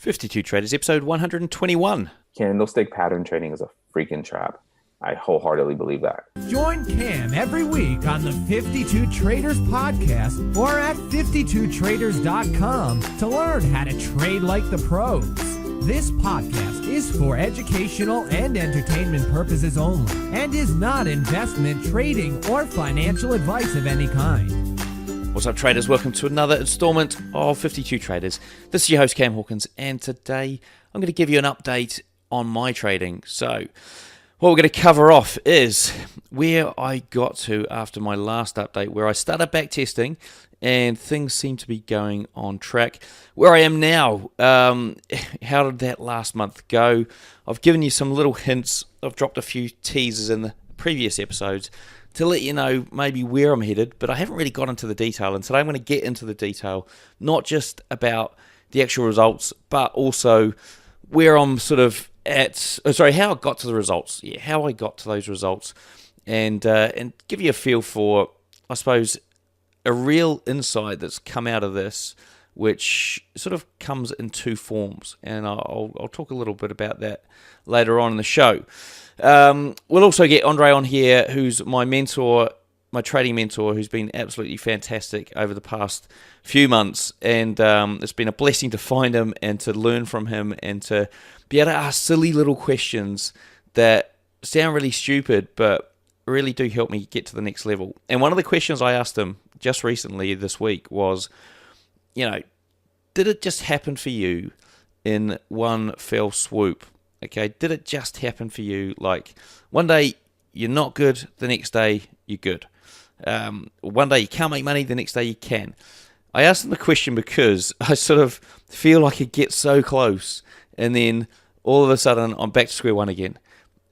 52 Traders, episode 121. Candlestick pattern trading is a freaking trap. I wholeheartedly believe that. Join Cam every week on the 52 Traders podcast or at 52traders.com to learn how to trade like the pros. This podcast is for educational and entertainment purposes only and is not investment, trading, or financial advice of any kind. What's up, traders? Welcome to another installment of 52 Traders. This is your host, Cam Hawkins, and today I'm going to give you an update on my trading. So, what we're going to cover off is where I got to after my last update, where I started back testing and things seem to be going on track. Where I am now, how did that last month go? I've given you some little hints. I've dropped a few teasers in the previous episodes to let you know maybe where I'm headed, but I haven't really got into the detail, and today I'm going to get into the detail, not just about the actual results, but also where I'm sort of at, how I got to the results, how I got to those results, and give you a feel for, I suppose, a real insight that's come out of this, which sort of comes in two forms, and I'll talk a little bit about that later on in the show. We'll also get Andre on here, who's my mentor, my trading mentor, who's been absolutely fantastic over the past few months, and it's been a blessing to find him and to learn from him and to be able to ask silly little questions that sound really stupid, but really do help me get to the next level. And one of the questions I asked him just recently this week was, did it just happen for you in one fell swoop? Okay, did it just happen for you? Like, one day you're not good, the next day you're good. One day you can't make money, the next day you can. I asked him the question because I sort of feel like it gets so close, and then all of a sudden I'm back to square one again.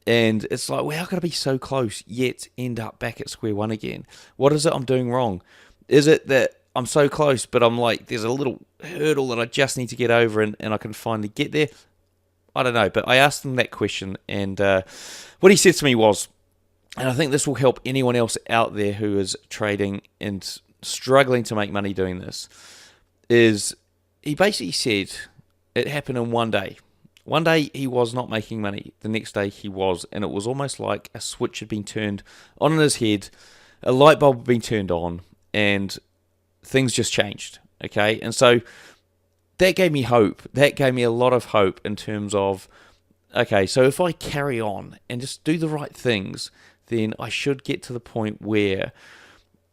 And it's like, well, how could I be so close yet end up back at square one again? What is it I'm doing wrong? Is it that I'm so close, but I'm like, there's a little hurdle that I just need to get over and I can finally get there? I don't know, but I asked him that question, and what he said to me was, and I think this will help anyone else out there who is trading and struggling to make money doing this, is he basically said it happened in one day. One day he was not making money, the next day he was, and it was almost like a switch had been turned on in his head, a light bulb had been turned on, and things just changed, okay? And so that gave me hope. That gave me a lot of hope in terms of, okay, so if I carry on and just do the right things, then I should get to the point where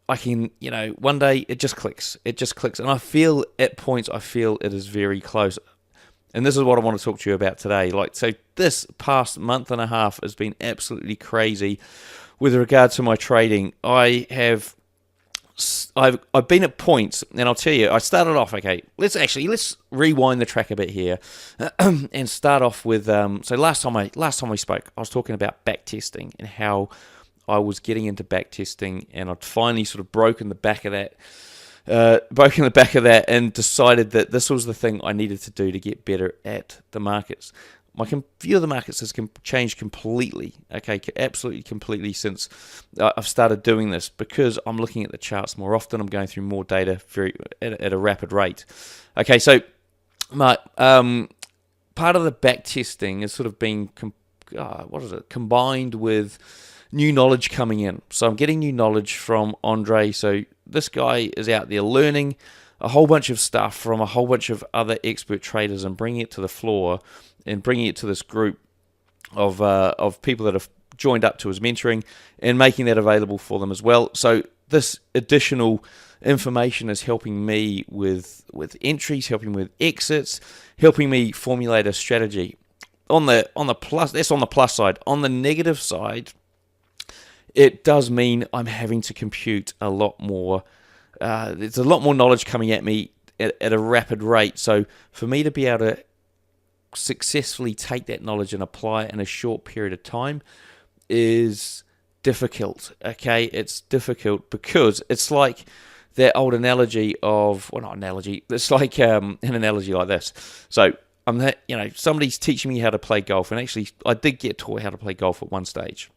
I can, one day it just clicks. It just clicks. And I feel at points, it is very close. And this is what I want to talk to you about today. So this past month and a half has been absolutely crazy with regard to my trading. I've been at points, and I'll tell you, I started off, okay, let's rewind the track a bit here and start off with, so last time we spoke, I was talking about back testing and how I was getting into back testing, and I'd finally sort of broken the back of that and decided that this was the thing I needed to do to get better at the markets. My view of the markets has changed completely, okay, absolutely completely since I've started doing this, because I'm looking at the charts more often. I'm going through more data at a rapid rate. Okay, so part of the back testing is sort of being combined with new knowledge coming in. So I'm getting new knowledge from Andre. So this guy is out there learning a whole bunch of stuff from a whole bunch of other expert traders and bringing it to the floor and bringing it to this group of people that have joined up to his mentoring and making that available for them as well. So this additional information is helping me with entries, helping with exits, helping me formulate a strategy. On the plus, that's on the plus side. On the negative side, it does mean I'm having to compute a lot more. There's a lot more knowledge coming at me at a rapid rate. So for me to be able to successfully take that knowledge and apply it in a short period of time is difficult, okay? It's difficult because it's like that old analogy of, well, not analogy, it's like an analogy like this. So somebody's teaching me how to play golf, and actually I did get taught how to play golf at one stage.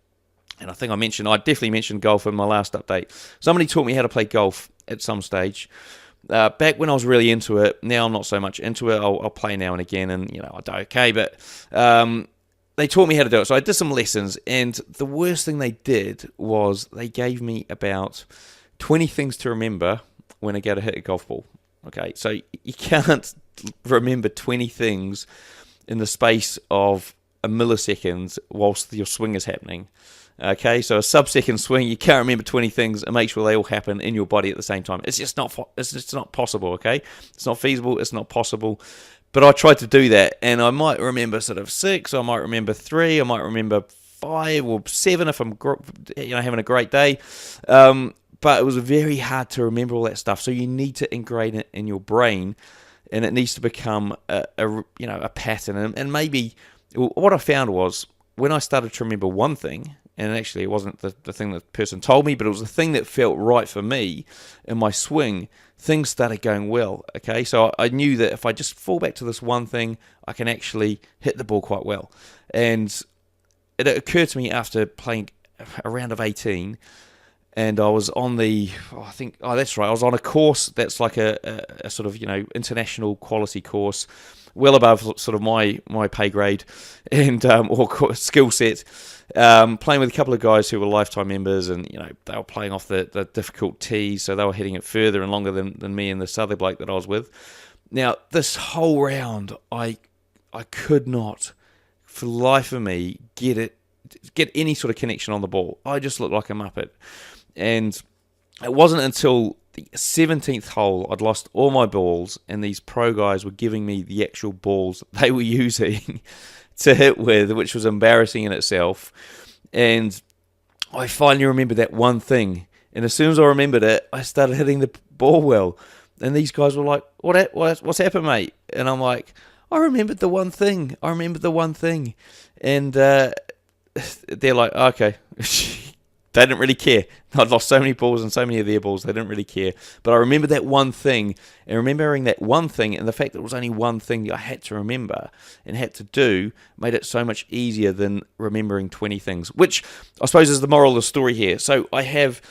And I think I definitely mentioned golf in my last update. Somebody taught me how to play golf at some stage, back when I was really into it. Now I'm not so much into it. I'll play now and again, and I do okay. But they taught me how to do it, so I did some lessons. And the worst thing they did was they gave me about 20 things to remember when I go to hit a golf ball. Okay, so you can't remember 20 things in the space of a millisecond whilst your swing is happening. Okay, so a sub-second swing, you can't remember 20 things and make sure they all happen in your body at the same time. It's just not possible, okay? It's not feasible, it's not possible. But I tried to do that, and I might remember sort of 6, I might remember 3, I might remember 5 or 7 if I'm having a great day. But it was very hard to remember all that stuff. So you need to ingrain it in your brain, and it needs to become a pattern. And maybe what I found was when I started to remember one thing, and actually it wasn't the thing that the person told me, but it was the thing that felt right for me in my swing, things started going well. Okay, so I knew that if I just fall back to this one thing, I can actually hit the ball quite well. And it occurred to me after playing a round of 18, and I was on that's right, I was on a course that's like a sort of international quality course, well above sort of my pay grade and or skill set. Playing with a couple of guys who were lifetime members, and they were playing off the difficult tees, so they were hitting it further and longer than me and this other bloke that I was with. Now this whole round, I could not, for the life of me, get any sort of connection on the ball. I just looked like a muppet. And it wasn't until the 17th hole I'd lost all my balls, and these pro guys were giving me the actual balls they were using to hit with, which was embarrassing in itself. And I finally remembered that one thing. And as soon as I remembered it, I started hitting the ball well. And these guys were like, what's happened, mate? And I'm like, I remembered the one thing. And they're like, okay. They didn't really care. I'd lost so many balls and so many of their balls, they didn't really care. But I remembered that one thing, and remembering that one thing, and the fact that it was only one thing that I had to remember and had to do, made it so much easier than remembering 20 things, which I suppose is the moral of the story here. So I have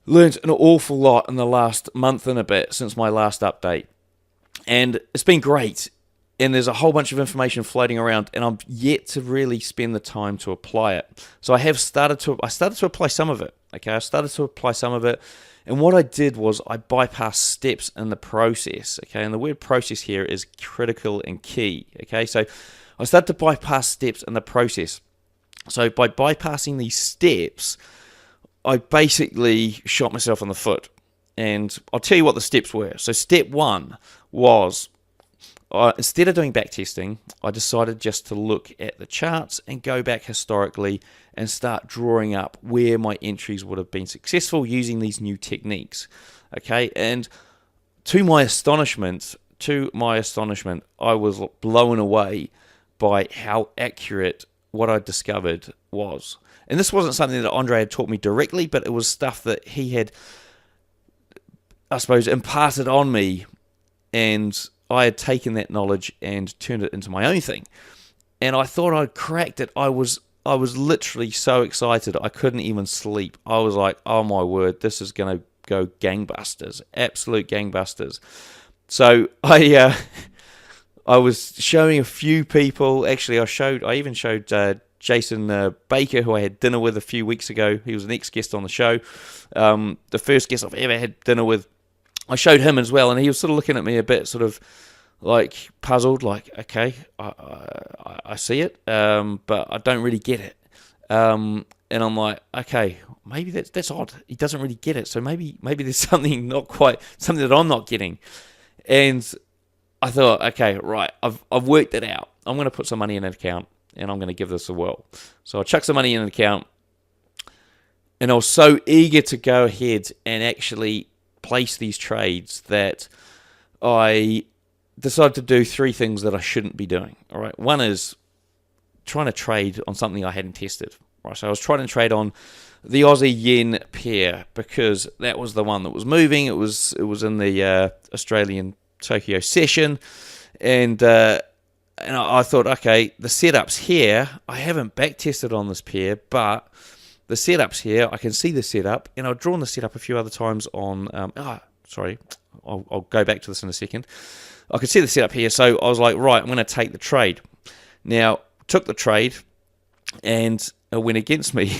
learned an awful lot in the last month and a bit since my last update, and it's been great. And there's a whole bunch of information floating around, and I'm yet to really spend the time to apply it. So I started to apply some of it. Okay, I started to apply some of it, and what I did was I bypassed steps in the process. Okay, and the word process here is critical and key. Okay, so I started to bypass steps in the process. So by bypassing these steps, I basically shot myself in the foot. And I'll tell you what the steps were. So step 1 was, instead of doing back testing, I decided just to look at the charts and go back historically and start drawing up where my entries would have been successful using these new techniques. Okay, and to my astonishment, I was blown away by how accurate what I discovered was. And this wasn't something that Andre had taught me directly, but it was stuff that he had, I suppose, imparted on me, and I had taken that knowledge and turned it into my own thing. And I thought I'd cracked it. I was literally so excited I couldn't even sleep. I was like, oh my word, this is going to go gangbusters. Absolute gangbusters. So I was showing a few people. Actually, I even showed Jason Baker, who I had dinner with a few weeks ago. He was an ex-guest on the show. The first guest I've ever had dinner with. I showed him as well, and he was sort of looking at me a bit sort of like puzzled, like, okay, I see it, but I don't really get it. And I'm like, okay, maybe that's odd. He doesn't really get it, so maybe there's something that I'm not getting. And I thought, okay, right, I've worked it out. I'm going to put some money in an account, and I'm going to give this a whirl. So I chucked some money in an account, and I was so eager to go ahead and actually place these trades that I decided to do 3 things that I shouldn't be doing. All right, one is trying to trade on something I hadn't tested. Right, so I was trying to trade on the Aussie Yen pair because that was the one that was moving. It was in the Australian Tokyo session, and I thought, okay, the setups here, I haven't back tested on this pair, but the setups here, I can see the setup, and I've drawn the setup a few other times on, I'll go back to this in a second. I could see the setup here, so I was like, right, I'm going to take the trade. Now, took the trade, and it went against me.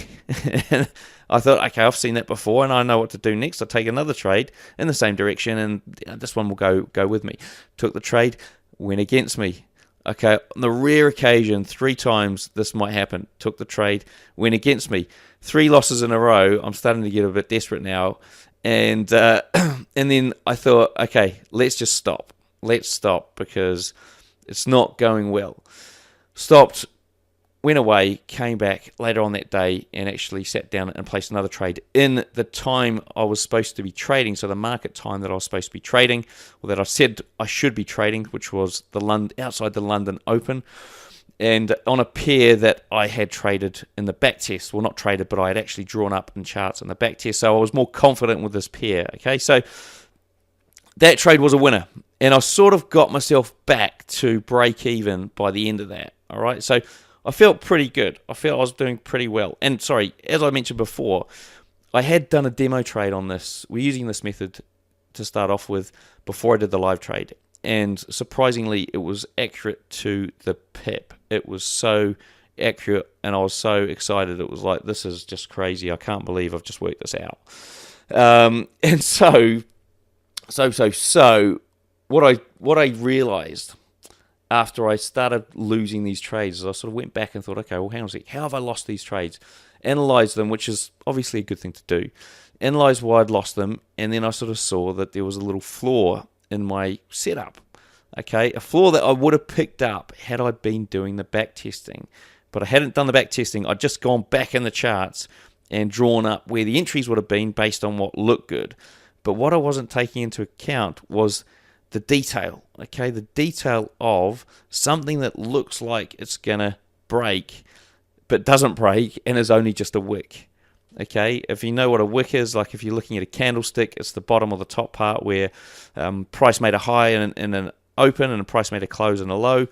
And I thought, okay, I've seen that before, and I know what to do next. I'll take another trade in the same direction, and this one will go with me. Took the trade, went against me. Okay, on the rare occasion, 3 times this might happen. Took the trade, went against me. 3 losses in a row. I'm starting to get a bit desperate now. And and then I thought, okay, let's just stop. Let's stop because it's not going well. Stopped, went away, came back later on that day and actually sat down and placed another trade in the time I was supposed to be trading, so the market time that I was supposed to be trading, or that I said I should be trading, which was outside the London Open, and on a pair that I had traded in the back test. Well, not traded, but I had actually drawn up in charts in the back test, so I was more confident with this pair. Okay, so that trade was a winner, and I sort of got myself back to break even by the end of that. All right, so I felt pretty good. I felt I was doing pretty well. And sorry, as I mentioned before, I had done a demo trade on this. We're using this method to start off with before I did the live trade. And surprisingly, it was accurate to the pip. It was so accurate, and I was so excited. It was like, this is just crazy. I can't believe I've just worked this out. And so what I realized after I started losing these trades is I sort of went back and thought, okay, well, hang on a sec. How have I lost these trades? Analyzed them, which is obviously a good thing to do. Analyzed why I'd lost them, and then I sort of saw that there was a little flaw in my setup. Okay, a flaw that I would have picked up had I been doing the back testing. But I hadn't done the back testing. I'd just gone back in the charts and drawn up where the entries would have been based on what looked good. But what I wasn't taking into account was the detail, okay? The detail of something that looks like it's going to break, but doesn't break and is only just a wick, okay? If you know what a wick is, like if you're looking at a candlestick, it's the bottom or the top part where price made a high in an open and a price made a close and a low.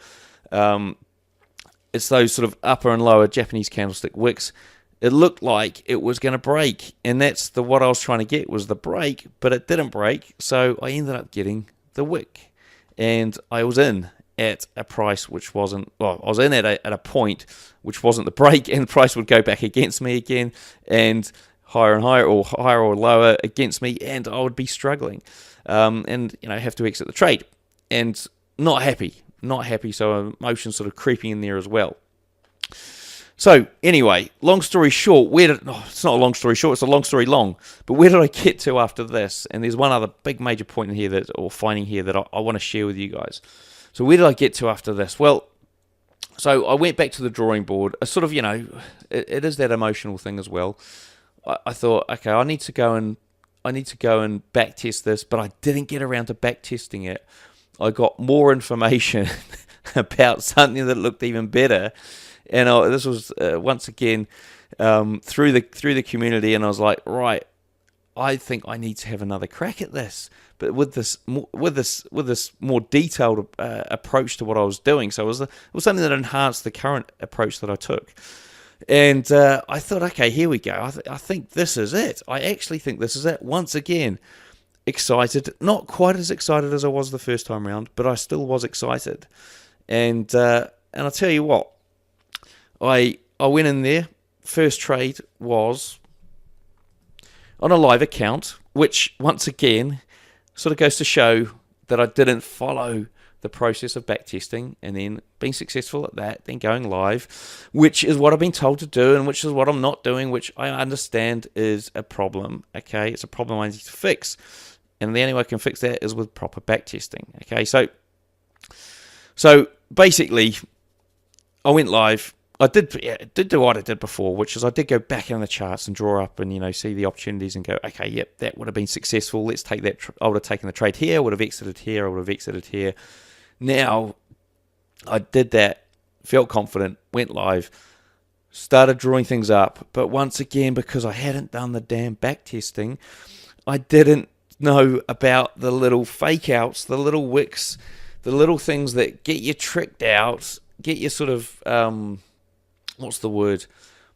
It's those sort of upper and lower Japanese candlestick wicks. It looked like it was going to break, and that's what I was trying to get, was the break, but it didn't break, so I ended up getting the wick, and I was in at a price which wasn't, well, I was in at a point which wasn't the break, and the price would go back against me again, and higher and higher, or higher or lower against me, and I would be struggling, and have to exit the trade, and not happy, so emotions sort of creeping in there as well. So, anyway, long story short, it's not a long story short, it's a long story long, but where did I get to after this? And there's one other big major point in here finding here that I want to share with you guys. So where did I get to after this? Well, so I went back to the drawing board. I sort of, it is that emotional thing as well. I thought, okay, I need to go and back test this, but I didn't get around to back testing it. I got more information about something that looked even better. And this was once again through the community, and I was like, right, I think I need to have another crack at this, but with this more detailed approach to what I was doing. So it was something that enhanced the current approach that I took. And I thought, okay, here we go. I think this is it. I actually think this is it. Once again, excited, not quite as excited as I was the first time round, but I still was excited. And I'll tell you what. I went in there. First trade was on a live account, which once again sort of goes to show that I didn't follow the process of backtesting and then being successful at that, then going live, which is what I've been told to do and which is what I'm not doing, which I understand is a problem. Okay, it's a problem I need to fix, and the only way I can fix that is with proper backtesting. Okay, so basically, I went live. I did do what I did before, which is I did go back in the charts and draw up and, see the opportunities and go, okay, yep, that would have been successful. Let's take that. I would have taken the trade here, I would have exited here, I would have exited here. Now, I did that, felt confident, went live, started drawing things up. But once again, because I hadn't done the damn back testing, I didn't know about the little fake outs, the little wicks, the little things that get you tricked out, get you sort of... what's the word?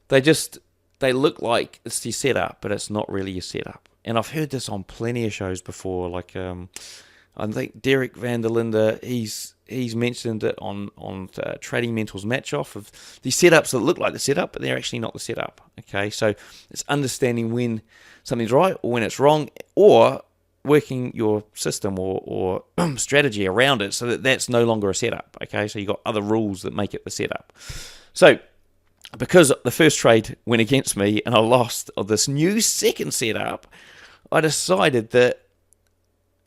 They look like it's your setup, but it's not really your setup. and I've heard this on plenty of shows before, like I think Derek Van der Linde, he's mentioned it on Trading Mental's Match Off, of these setups that look like the setup, but they're actually not the setup. Okay, so it's understanding when something's right or when it's wrong, or working your system or strategy around it so that that's no longer a setup. Okay, so you've got other rules that make it the setup. So because the first trade went against me and I lost this new second setup, I decided that,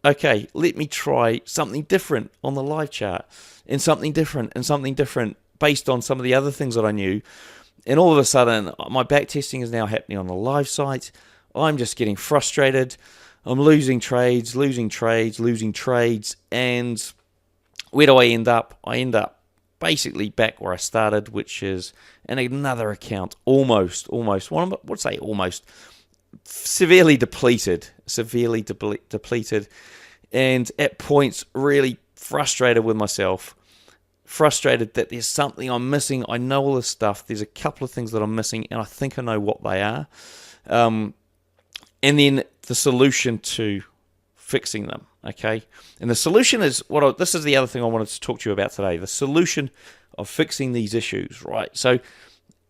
okay, let me try something different on the live chart, and something different based on some of the other things that I knew. And all of a sudden, my back testing is now happening on the live site. I'm just getting frustrated. I'm losing trades. And where do I end up? I end up basically back where I started, which is in another account, almost, severely depleted, and at points really frustrated with myself, frustrated that there's something I'm missing. I know all this stuff. There's a couple of things that I'm missing, and I think I know what they are. And then the solution to fixing them, okay? And the solution is this is the other thing I wanted to talk to you about today, the solution of fixing these issues, right? So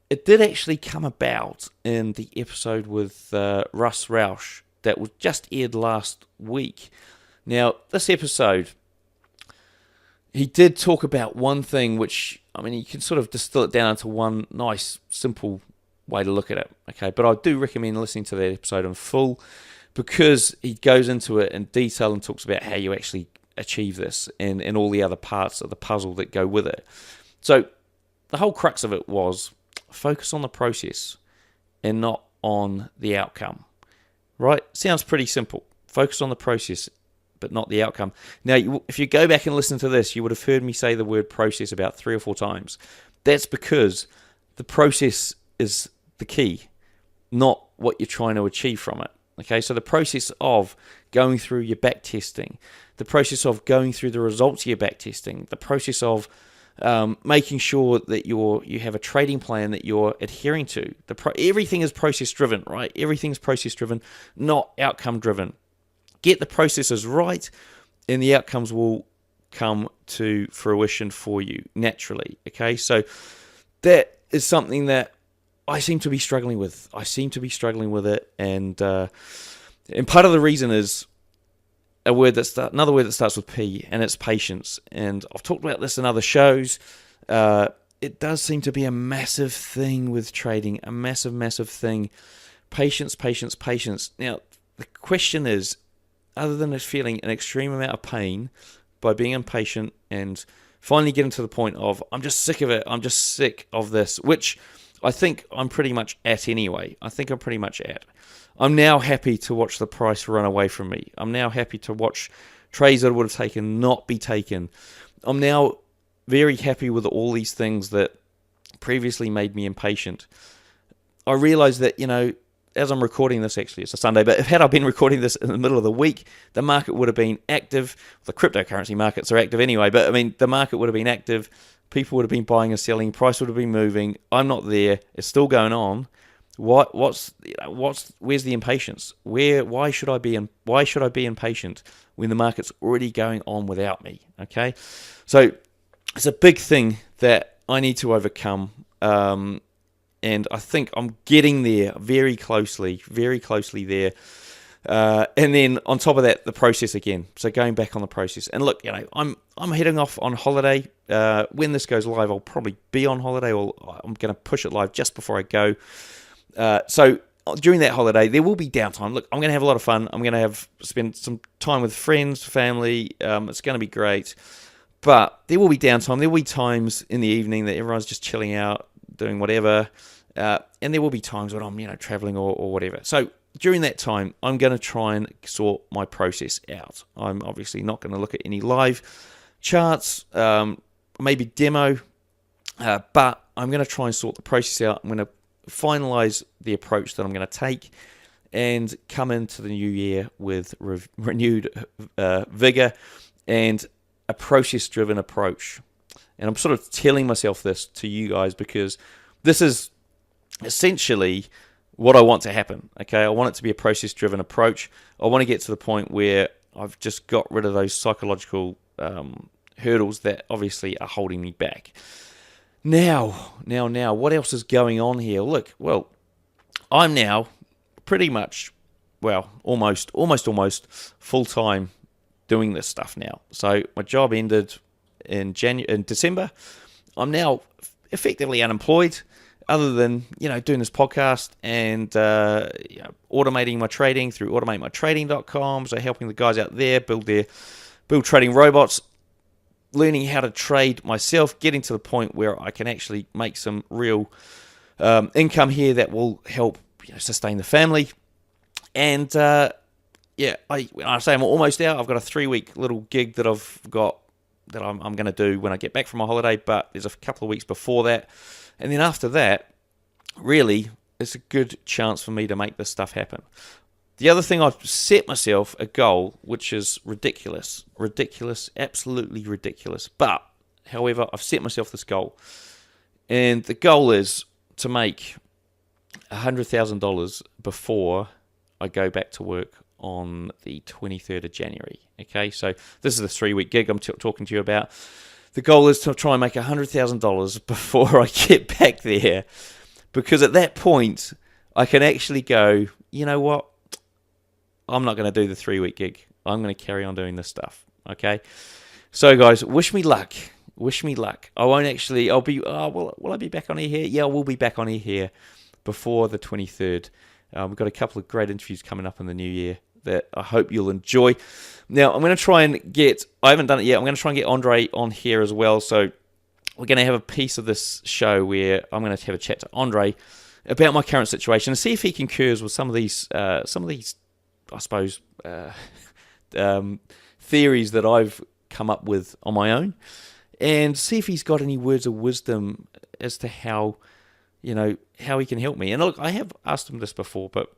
it did actually come about in the episode with Russ Rausch that was just aired last week. Now, this episode, he did talk about one thing which, I mean, you can sort of distill it down into one nice, simple way to look at it, okay? But I do recommend listening to that episode in full, because he goes into it in detail and talks about how you actually achieve this and all the other parts of the puzzle that go with it. So the whole crux of it was focus on the process and not on the outcome, right? Sounds pretty simple. Focus on the process, but not the outcome. Now, if you go back and listen to this, you would have heard me say the word process about 3 or 4 times. That's because the process is the key, not what you're trying to achieve from it. Okay, so the process of going through your back testing, the process of going through the results of your back testing, the process of making sure that you have a trading plan that you're adhering to. Everything is process driven, right? Everything's process driven, not outcome driven. Get the processes right, and the outcomes will come to fruition for you naturally. Okay, so that is something that I seem to be struggling with. It, and part of the reason is another word that starts with P, and it's patience. And I've talked about this in other shows. It does seem to be a massive thing with trading, a massive thing. Patience. Now, the question is, other than feeling an extreme amount of pain by being impatient and finally getting to the point of, I'm just sick of it, I'm just sick of this, which I think I'm pretty much at anyway. I'm now happy to watch the price run away from me. I'm now happy to watch trades that I would have taken not be taken. I'm now very happy with all these things that previously made me impatient. I realize that, as I'm recording this, actually it's a Sunday, but had I been recording this in the middle of the week, the market would have been active. The cryptocurrency markets are active anyway, but I mean, the market would have been active. People would have been buying and selling. Price would have been moving. I'm not there. It's still going on. Where's the impatience? Why should I be impatient when the market's already going on without me? Okay, so it's a big thing that I need to overcome, and I think I'm getting there very closely there. And then on top of that, the process again. So going back on the process. And look, I'm heading off on holiday. When this goes live, I'll probably be on holiday, or I'm going to push it live just before I go. So during that holiday, there will be downtime. Look, I'm going to have a lot of fun. I'm going to spend some time with friends, family. It's going to be great. But there will be downtime. There will be times in the evening that everyone's just chilling out, doing whatever. And there will be times when I'm, traveling or whatever. So during that time, I'm going to try and sort my process out. I'm obviously not going to look at any live charts, maybe demo, but I'm going to try and sort the process out. I'm going to finalize the approach that I'm going to take and come into the new year with renewed vigor and a process-driven approach. And I'm sort of telling myself this to you guys because this is essentially what I want to happen. Okay, I want it to be a process-driven approach. I want to get to the point where I've just got rid of those psychological hurdles that obviously are holding me back. Now, what else is going on here? Look, well, I'm now pretty much, well, almost full-time doing this stuff now. So my job ended in December. I'm now effectively unemployed, other than, doing this podcast and automating my trading through automatemytrading.com. So helping the guys out there build trading robots, learning how to trade myself, getting to the point where I can actually make some real income here that will help sustain the family. And I say I'm almost out. I've got a 3-week little gig that I've got that I'm going to do when I get back from my holiday, but there's a couple of weeks before that. And then after that, really, it's a good chance for me to make this stuff happen. The other thing, I've set myself a goal, which is ridiculous, absolutely ridiculous. But, however, I've set myself this goal. And the goal is to make $100,000 before I go back to work on the 23rd of January. Okay, so this is the 3-week gig I'm talking to you about. The goal is to try and make $100,000 before I get back there, because at that point, I can actually go, you know what? I'm not going to do the 3-week gig. I'm going to carry on doing this stuff. Okay? So, guys, wish me luck. I won't actually, will I be back on air here? Yeah, I will be back on air here before the 23rd. We've got a couple of great interviews coming up in the new year that I hope you'll enjoy. Now, I'm going to try and I haven't done it yet, I'm going to try and get Andre on here as well. So we're going to have a piece of this show where I'm going to have a chat to Andre about my current situation and see if he concurs with some of these, I suppose, theories that I've come up with on my own, and see if he's got any words of wisdom as to how he can help me. And look, I have asked him this before, but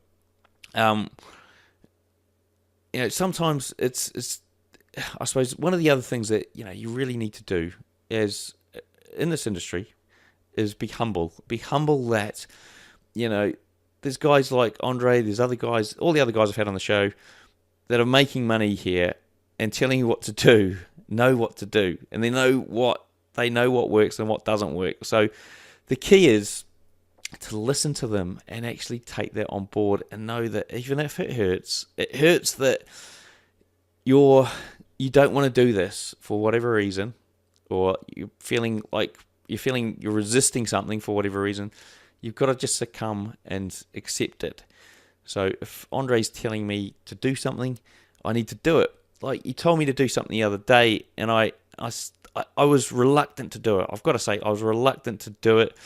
sometimes it's I suppose one of the other things that you really need to do is in this industry is be humble. Be humble that there's guys like Andre, there's other guys, all the other guys I've had on the show that are making money here and telling you what to do, know what to do, and they know what works and what doesn't work. So the key is to listen to them and actually take that on board and know that even if it hurts that you don't want to do this for whatever reason, or you're feeling you're resisting something for whatever reason, you've got to just succumb and accept it. So if Andre's telling me to do something, I need to do it. Like he told me to do something the other day, and I was reluctant to do it. I've got to say, I was reluctant to do it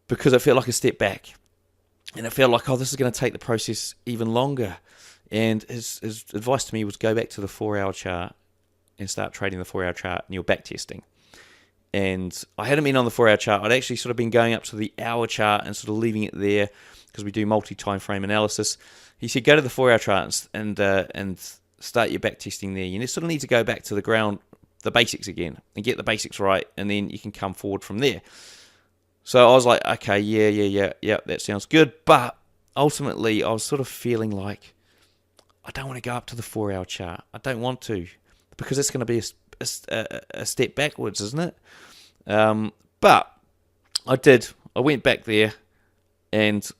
because it felt like a step back. And it felt like, this is going to take the process even longer. And his advice to me was go back to the 4-hour chart and start trading the 4-hour chart, and you're back testing. And I hadn't been on the 4-hour chart. I'd actually sort of been going up to the hour chart and sort of leaving it there because we do multi-time frame analysis. He said, go to the 4-hour chart and start your back testing there. You sort of need to go back to the ground, the basics again, and get the basics right, and then you can come forward from there. So I was like, okay, yeah, that sounds good. But ultimately, I was sort of feeling like I don't want to go up to the 4-hour chart. I don't want to, because it's going to be a step backwards, isn't it? But I did. I went back there, and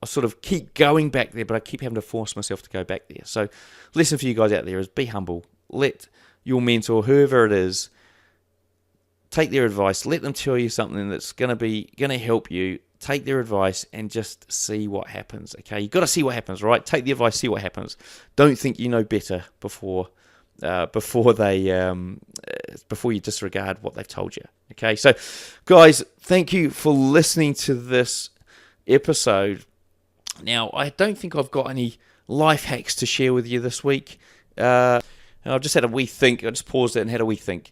I sort of keep going back there, but I keep having to force myself to go back there. So lesson for you guys out there is be humble. Let your mentor, whoever it is, take their advice. Let them tell you something that's going to help you. Take their advice and just see what happens. Okay, you've got to see what happens, right? Take the advice, see what happens. Don't think you know better before you disregard what they've told you. Okay, so guys, thank you for listening to this episode. Now, I don't think I've got any life hacks to share with you this week. I've just had a wee think. I just paused it and had a wee think.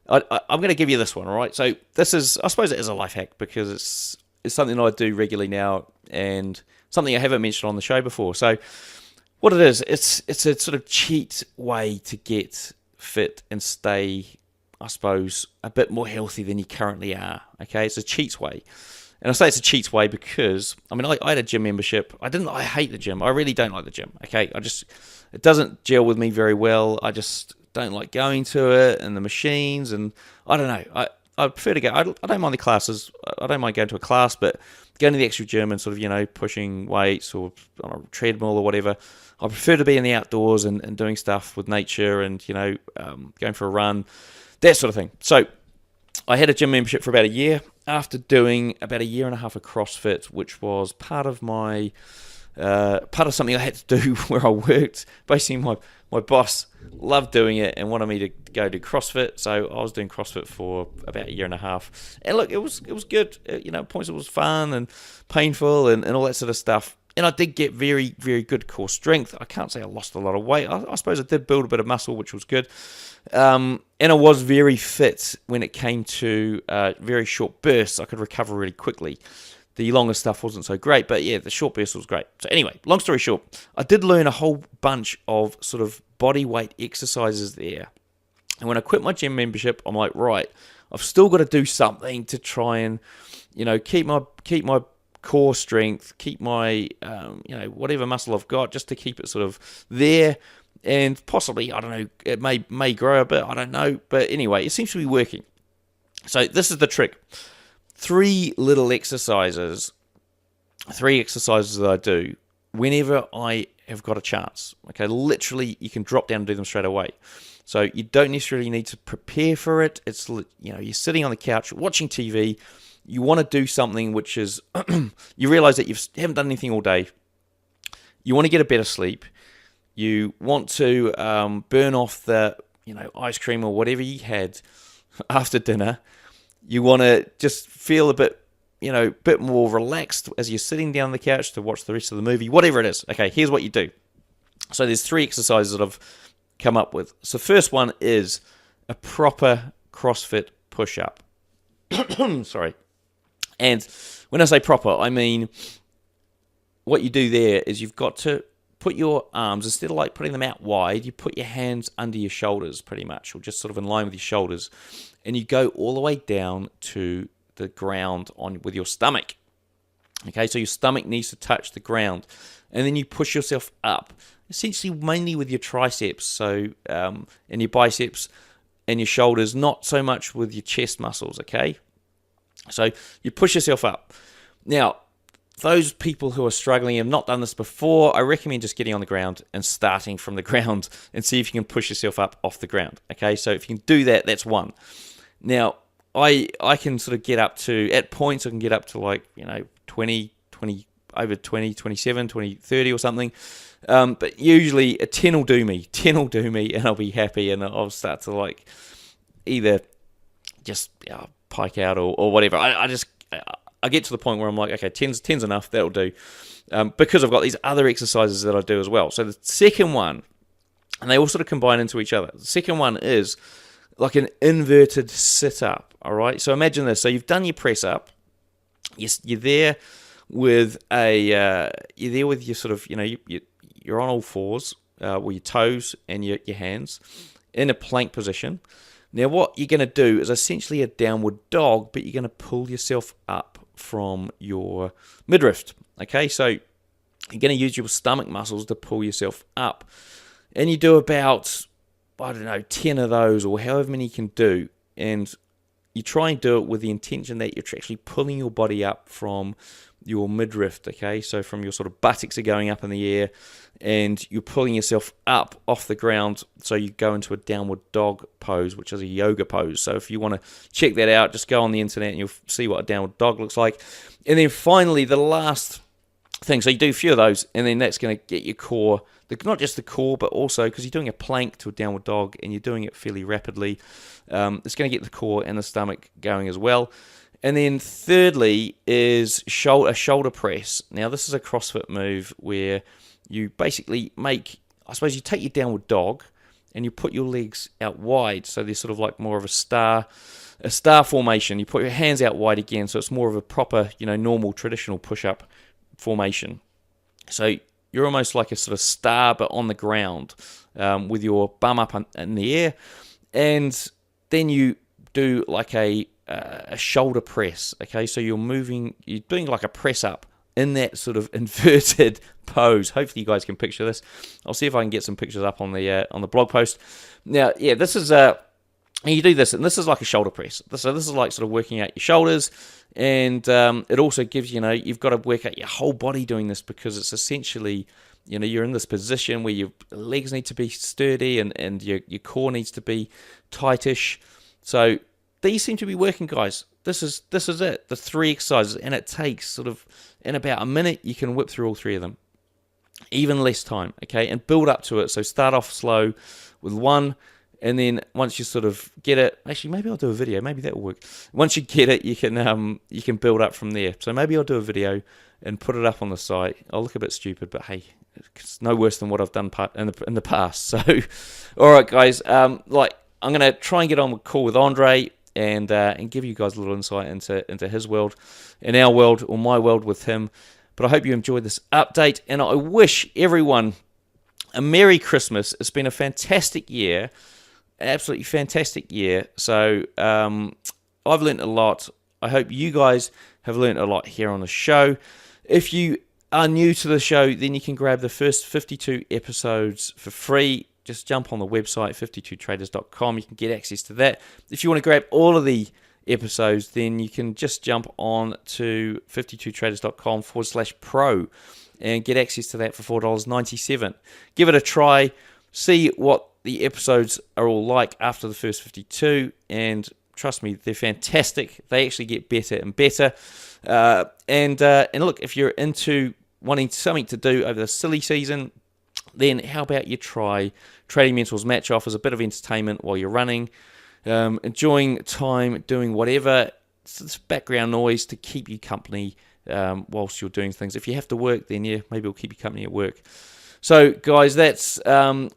I'm going to give you this one, all right? So this is, I suppose it is a life hack because it's something I do regularly now and something I haven't mentioned on the show before. So what it is, it's a sort of cheat way to get fit and stay, I suppose, a bit more healthy than you currently are. Okay, it's a cheats way. And I say it's a cheats way because, I mean, I had a gym membership. I hate the gym. I really don't like the gym, okay? It doesn't gel with me very well. I just don't like going to it and the machines, and I don't know. I prefer to go. I don't mind the classes. I don't mind going to a class, but going to the actual gym and sort of, pushing weights or on a treadmill or whatever, I prefer to be in the outdoors and doing stuff with nature and, going for a run, that sort of thing. So I had a gym membership for about a year. After doing about a year and a half of CrossFit, which was part of something I had to do where I worked. Basically, my boss loved doing it and wanted me to go do CrossFit, so I was doing CrossFit for about a year and a half. And look, it was good. Points it was fun and painful and all that sort of stuff. And I did get very, very good core strength. I can't say I lost a lot of weight. I suppose I did build a bit of muscle, which was good. And I was very fit when it came to very short bursts. I could recover really quickly. The longer stuff wasn't so great, but yeah, the short burst was great. So anyway, long story short, I did learn a whole bunch of sort of body weight exercises there. And when I quit my gym membership, I'm like, right, I've still got to do something to try and, keep my core strength, keep my, whatever muscle I've got, just to keep it sort of there. And possibly, I don't know, it may grow a bit, I don't know. But anyway, it seems to be working. So this is the trick. 3 exercises that I do whenever I have got a chance. Okay, literally, you can drop down and do them straight away. So you don't necessarily need to prepare for it. It's, you're sitting on the couch, watching TV. You want to do something which is, you realize that you haven't done anything all day. You want to get a better sleep. You want to burn off the, ice cream or whatever you had after dinner. You want to just feel a bit, bit more relaxed as you're sitting down on the couch to watch the rest of the movie, whatever it is. Okay, here's what you do. So there's 3 exercises that I've come up with. So first one is a proper CrossFit push-up. Sorry. And when I say proper, I mean what you do there is you've got to put your arms, instead of like putting them out wide, you put your hands under your shoulders pretty much, or just sort of in line with your shoulders, and you go all the way down to the ground with your stomach. Okay, so your stomach needs to touch the ground, and then you push yourself up, essentially mainly with your triceps, so and your biceps and your shoulders, not so much with your chest muscles, okay? So you push yourself up. Now, those people who are struggling and have not done this before, I recommend just getting on the ground and starting from the ground and see if you can push yourself up off the ground. Okay, so if you can do that, that's one. Now, I can sort of get up to, at points, I can get up to like, 20, over 20, 27, 20, 30 or something. But usually a 10 will do me. 10 will do me and I'll be happy and I'll start to like either just pike out or whatever. I get to the point where I'm like, okay, 10's enough, that'll do. Because I've got these other exercises that I do as well. So the second one, and they all sort of combine into each other. The second one is like an inverted sit-up, all right? So imagine this. So you've done your press-up. You're there with your sort of, you're on all fours with your toes and your hands in a plank position. Now what you're going to do is essentially a downward dog, but you're going to pull yourself up from your midriff. Okay, so you're going to use your stomach muscles to pull yourself up. And you do about, 10 of those or however many you can do. And you try and do it with the intention that you're actually pulling your body up from your midriff, okay? So from your sort of buttocks are going up in the air and you're pulling yourself up off the ground, so you go into a downward dog pose, which is a yoga pose. So if you want to check that out, just go on the internet and you'll see what a downward dog looks like. And then finally, the last thing, so you do a few of those, and then that's going to get your core, not just the core, but also, because you're doing a plank to a downward dog and you're doing it fairly rapidly, it's going to get the core and the stomach going as well. And then thirdly is a shoulder press. Now this is a CrossFit move where you basically you take your downward dog and you put your legs out wide, so they're sort of like more of a star formation. You put your hands out wide again, so it's more of a proper, normal traditional push-up formation. So you're almost like a sort of star, but on the ground, with your bum up in the air, and then you do like a a shoulder press. Okay, so you're doing like a press up in that sort of inverted pose. Hopefully you guys can picture this. I'll see if I can get some pictures up on the blog post. Now, yeah, this is and you do this, and this is like a shoulder press. So this is like sort of working out your shoulders, and it also gives, you've got to work out your whole body doing this, because it's essentially, you're in this position where your legs need to be sturdy and your core needs to be tightish. So these seem to be working, guys. This is it, the 3 exercises, and it takes sort of, in about a minute, you can whip through all 3 of them. Even less time, okay? And build up to it. So start off slow with 1, and then once you sort of get it, actually, maybe I'll do a video. Maybe that will work. Once you get it, you can build up from there. So maybe I'll do a video and put it up on the site. I'll look a bit stupid, but hey, it's no worse than what I've done in the past. So, all right, guys. I'm gonna try and get on a call with Andre and give you guys a little insight into his world, and our world, or my world with him. But I hope you enjoyed this update, and I wish everyone a Merry Christmas. It's been a fantastic year. Absolutely fantastic year. So I've learned a lot. I hope you guys have learned a lot here on the show. If you are new to the show, then you can grab the first 52 episodes for free. Just jump on the website, 52traders.com. You can get access to that. If you want to grab all of the episodes, then you can just jump on to 52traders.com/pro and get access to that for $4.97. Give it a try. See what the episodes are all like after the first 52, and trust me, they're fantastic. They actually get better and better. And look, if you're into wanting something to do over the silly season, then how about you try Trading Mentors Match Off as a bit of entertainment while you're running, enjoying time doing whatever. It's background noise to keep you company whilst you're doing things. If you have to work, then yeah, maybe it'll keep you company at work. So, guys, that's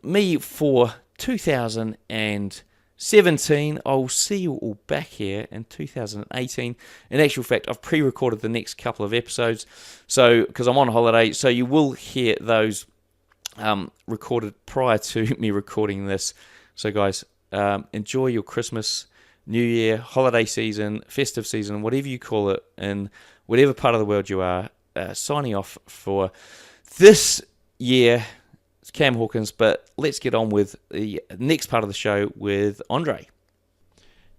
me for 2017. I'll see you all back here in 2018. In actual fact, I've pre-recorded the next couple of episodes, so because I'm on holiday, so you will hear those recorded prior to me recording this. So, guys, enjoy your Christmas, New Year, holiday season, festive season, whatever you call it, in whatever part of the world you are. Signing off for this year. It's Cam Hawkins, but let's get on with the next part of the show with Andre.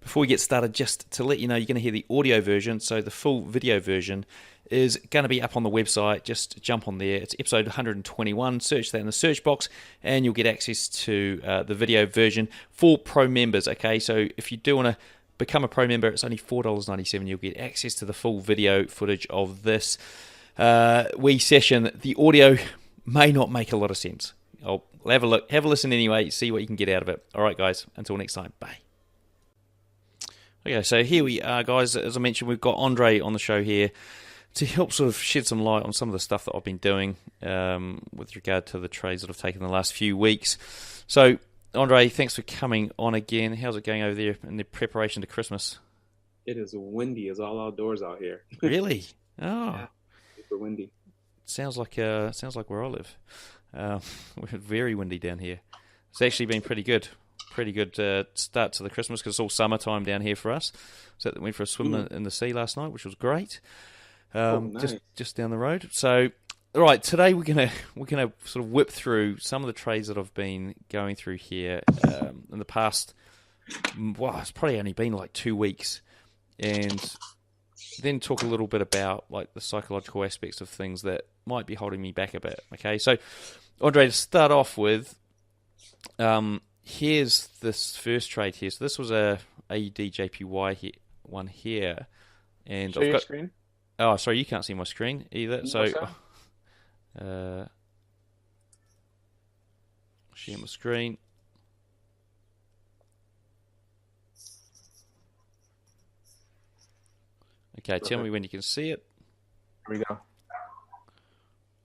Before we get started, just to let you know, you're going to hear the audio version, so the full video version is going to be up on the website. Just jump on there. It's episode 121. Search that in the search box, and you'll get access to the video version for pro members. Okay, so if you do want to become a pro member, it's only $4.97. You'll get access to the full video footage of this wee session. The audio may not make a lot of sense. I'll have a look, have a listen anyway, see what you can get out of it. All right, guys, until next time, bye. Okay, so here we are, guys. As I mentioned, we've got Andre on the show here to help sort of shed some light on some of the stuff that I've been doing with regard to the trades that I've taken the last few weeks. So, Andre, thanks for coming on again. How's it going over there in the preparation to Christmas? It is windy. It's all outdoors out here. Really? Oh, yeah, super windy. Sounds like where I live. We're very windy down here. It's actually been pretty good start to the Christmas, because it's all summertime down here for us. So we went for a swim in the sea last night, which was great. Nice. Just down the road. So, all right, today we're gonna sort of whip through some of the trades that I've been going through here in the past. Well, it's probably only been like 2 weeks, and then talk a little bit about like the psychological aspects of things that might be holding me back a bit. Okay, so Andre, to start off with, here's this first trade here. So this was a AED-JPY one here, and Show I've your got. screen. Oh, sorry, you can't see my screen either. So, share my screen. Okay, tell me when you can see it. Here we go.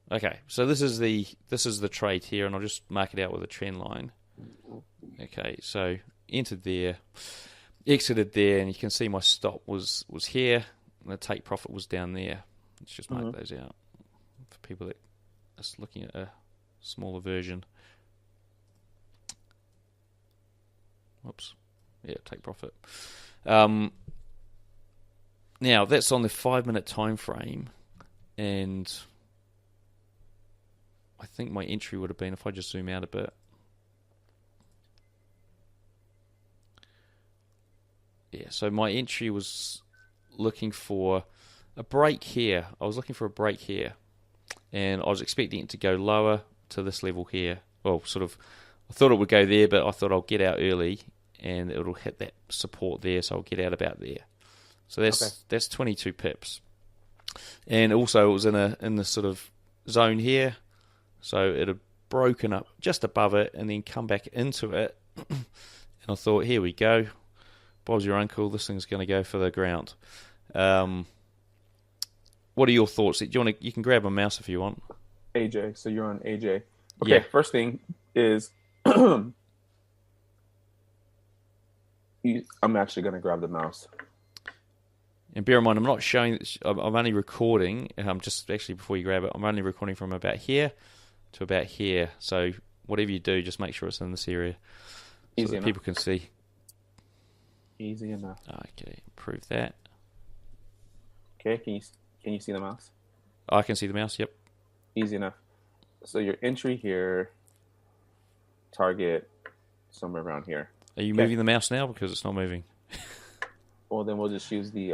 Okay, so this is the trade here, and I'll just mark it out with a trend line. Okay, so entered there, exited there, and you can see my stop was here, and the take profit was down there. Let's just mark those out for people that are just looking at a smaller version. Whoops. Yeah, take profit. Now, that's on the 5-minute time frame, and I think my entry would have been, if I just zoom out a bit. Yeah, so my entry was looking for a break here. I was looking for a break here, and I was expecting it to go lower to this level here. Well, sort of, I thought it would go there, but I thought I'll get out early, and it'll hit that support there, so I'll get out about there. So that's 22 pips, and also it was in the sort of zone here, so it had broken up just above it and then come back into it, and I thought, here we go, Bob's your uncle, this thing's going to go for the ground. What are your thoughts? You can grab a mouse if you want. AJ, so you're on AJ. Okay, Yeah. First thing is I'm actually going to grab the mouse. And bear in mind, I'm not showing. I'm only recording. Just actually before you grab it, I'm only recording from about here to about here. So whatever you do, just make sure it's in this area so Easy that enough. people can see. Easy enough. Okay, improve that. Okay, can you see the mouse? I can see the mouse. Yep. Easy enough. So your entry here, target somewhere around here. Are you Okay. moving the mouse now because it's not moving? Well, then we'll just use the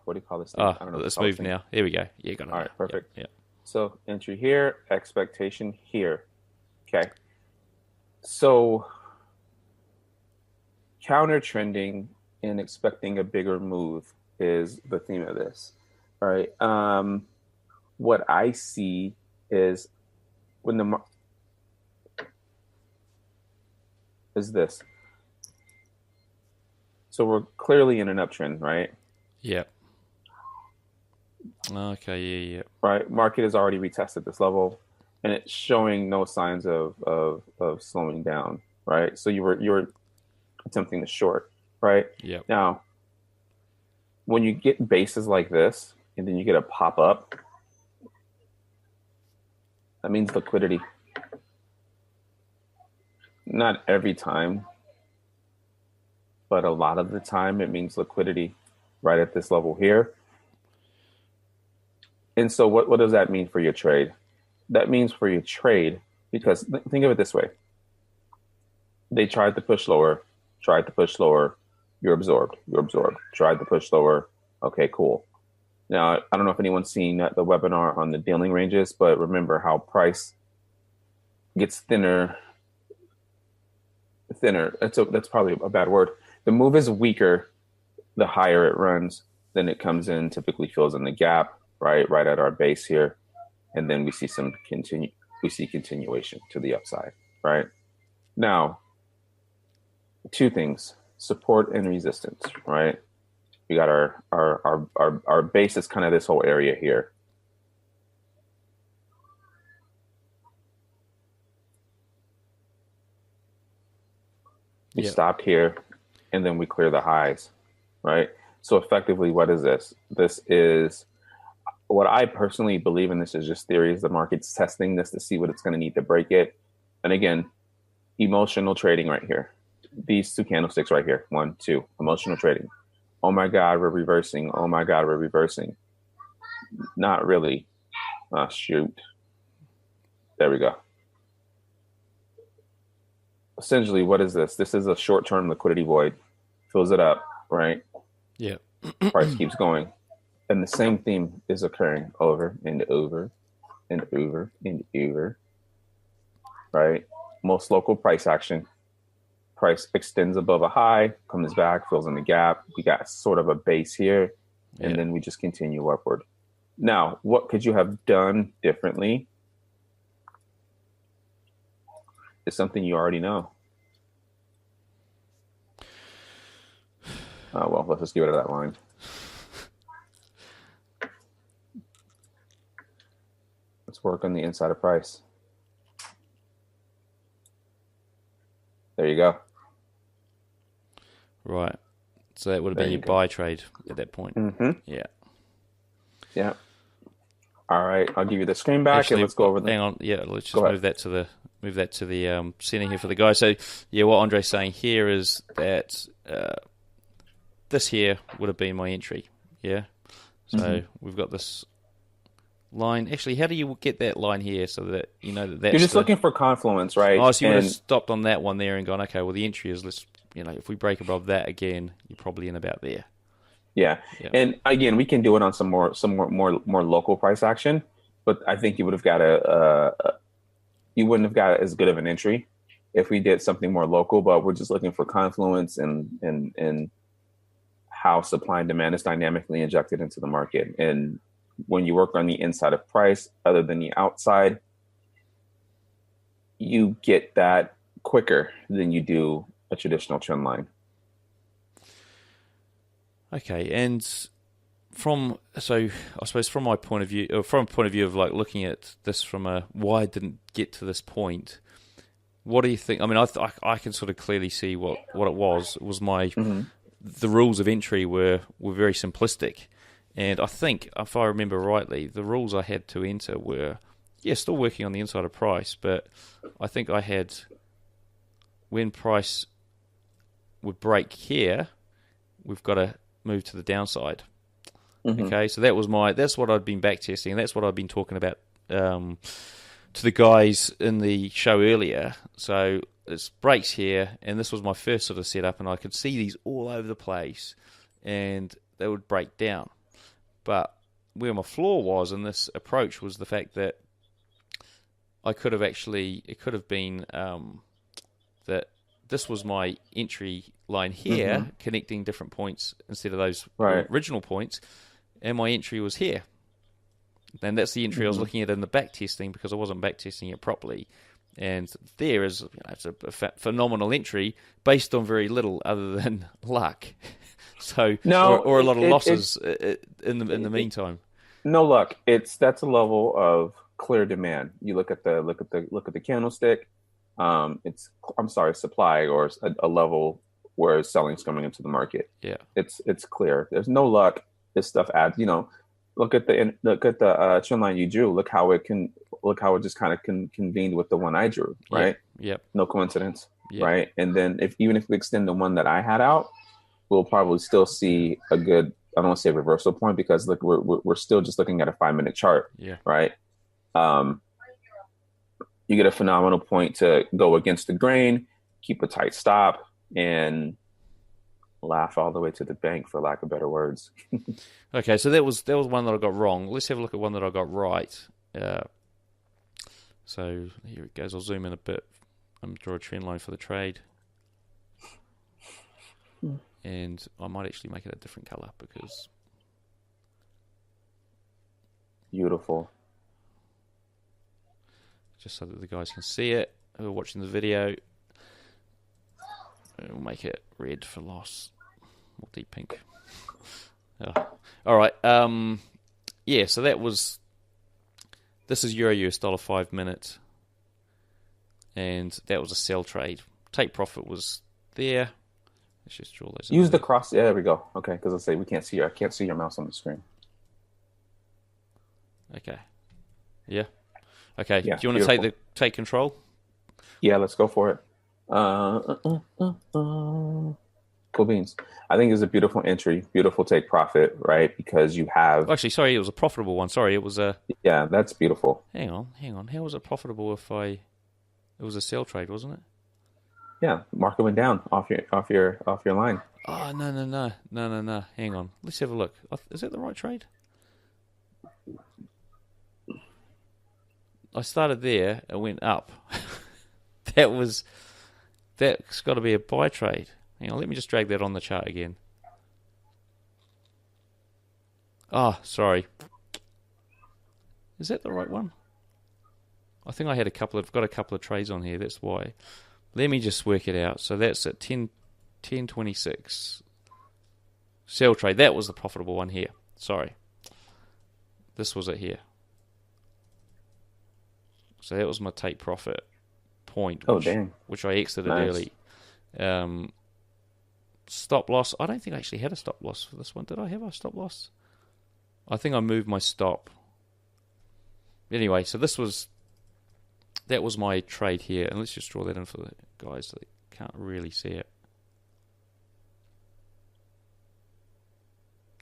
what do you call this thing? Ah, I don't know. let's what move it's called. now. Here we go. Yeah, got it. All right, now. perfect. Yeah. So entry here, expectation here. Okay. So counter trending and expecting a bigger move is the theme of this. All right. What I see is when is this. So we're clearly in an uptrend, right? Yeah. Okay. Yeah. Right. Market has already retested this level, and it's showing no signs of slowing down. Right. So you were attempting to short. Right. Yeah. Now, when you get bases like this, and then you get a pop up, that means liquidity. Not every time, but a lot of the time it means liquidity right at this level here. And so what does that mean for your trade? That means for your trade, because think of it this way. They tried to push lower, you're absorbed, tried to push lower, okay, cool. Now, I don't know if anyone's seen the webinar on the dealing ranges, but remember how price gets thinner. That's probably a bad word. The move is weaker the higher it runs. Then it comes in, typically fills in the gap, right at our base here, and then we see continuation to the upside, right? Now, two things: support and resistance, right? We got our base is kind of this whole area here. We stopped here, and then we clear the highs, right? So effectively, what is this? This is what I personally believe, and this is just theories. The market's testing this to see what it's going to need to break it. And again, emotional trading right here. These two candlesticks right here, 1, 2, emotional trading. Oh my God, we're reversing. Oh my God, we're reversing. Not really. Oh, shoot. There we go. Essentially, what is this? This is a short-term liquidity void. Fills it up, right? Yeah. Price keeps going. And the same theme is occurring over and over and over and over, right? Most local price action. Price extends above a high, comes back, fills in the gap. We got sort of a base here, and then we just continue upward. Now, what could you have done differently? It's something you already know. Well, let's just get rid of that line. Let's work on the inside of price. There you go. Right. So that would have been your buy trade at that point. Mm-hmm. Yeah. Yeah. All right. I'll give you the screen back. Actually, and let's go over the. Hang on. Yeah. Let's just Go ahead. move that to the center here for the guys. So yeah, what Andre's saying here is that this here would have been my entry. Yeah. So we've got this line. Actually, how do you get that line here so that you know that that's You're just looking for confluence, right? Oh, so you would have stopped on that one there and gone, okay, well, the entry is, if we break above that again, you're probably in about there. Yeah. And again, we can do it on some more local price action, but I think you would have got you wouldn't have got as good of an entry if we did something more local. But we're just looking for confluence and how supply and demand is dynamically injected into the market. And when you work on the inside of price, other than the outside, you get that quicker than you do a traditional trend line. Okay, and I suppose from my point of view, or from a point of view of like looking at this from why I didn't get to this point, what do you think? I mean, I can sort of clearly see what it was. It was the rules of entry were very simplistic, and I think if I remember rightly, the rules I had to enter were still working on the inside of price, but I think I had when price would break here, we've got to move to the downside. Okay, so that's what I'd been back testing, and that's what I've been talking about to the guys in the show earlier. So it breaks here, and this was my first sort of setup, and I could see these all over the place, and they would break down. But where my flaw was in this approach was the fact that it could have been that this was my entry line here, connecting different points instead of those original points, and my entry was here. And that's the entry I was looking at in the back testing because I wasn't back testing it properly. And there is it's a phenomenal entry based on very little other than luck. So or a lot of losses in the meantime. No luck. That's a level of clear demand. You look at the candlestick. Supply or a level where selling's coming into the market. Yeah, it's clear. There's no luck. This stuff adds. Look at the trend line you drew. Look how it just kind of convened with the one I drew. Right. Yep. No coincidence. Yep. Right. And then even if we extend the one that I had out, we'll probably still see a good. I don't want to say reversal point because look, we're still just looking at a 5-minute chart. Yeah. Right. You get a phenomenal point to go against the grain, keep a tight stop, and laugh all the way to the bank, for lack of better words. Okay, so that was one that I got wrong. Let's have a look at one that I got right. So here it goes. I'll zoom in a bit. I'm draw a trend line for the trade, and I might actually make it a different color because beautiful. Just so that the guys can see it who are watching the video. We'll make it red for loss. Or deep pink. Oh. All right. So this is Euro US dollar 5 minute. And that was a sell trade. Take profit was there. Let's just draw those. Use the cross. Yeah, there we go. Okay, because I can't see your mouse on the screen. Okay. Yeah. Okay, yeah, do you want to take control? Yeah, let's go for it. Cool beans. I think it's a beautiful entry, beautiful take profit, right? Because you have... Actually, sorry, it was a profitable one. Sorry, it was a... Yeah, that's beautiful. Hang on. How was it profitable if It was a sell trade, wasn't it? Yeah, market went down off your line. Oh, no. Hang on. Let's have a look. Is that the right trade? I started there and went up. That's got to be a buy trade. Hang on, let me just drag that on the chart again. Oh, sorry. Is that the right one? I think I had got a couple of trades on here. That's why. Let me just work it out. So that's at 10.26. Sell trade. That was the profitable one here. Sorry. This was it here. So that was my take profit point, which I exited early. Stop loss. I don't think I actually had a stop loss for this one. Did I have a stop loss? I think I moved my stop. Anyway, so that was my trade here. And let's just draw that in for the guys that can't really see it.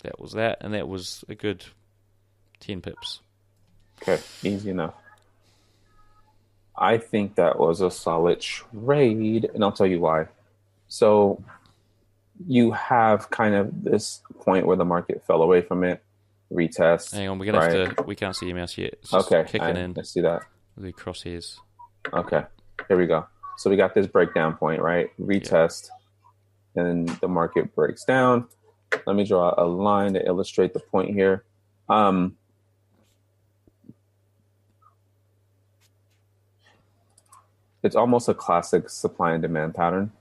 that was that, and that was a good 10 pips. Okay, easy enough. I think that was a solid trade, and I'll tell you why. So you have kind of this point where the market fell away from it, retest. Hang on, we're gonna have to. We can't see your mouse yet. It's just Okay, kicking in. I see that. The crosshairs. Okay, here we go. So we got this breakdown point, right? Retest, and the market breaks down. Let me draw a line to illustrate the point here. It's almost a classic supply and demand pattern,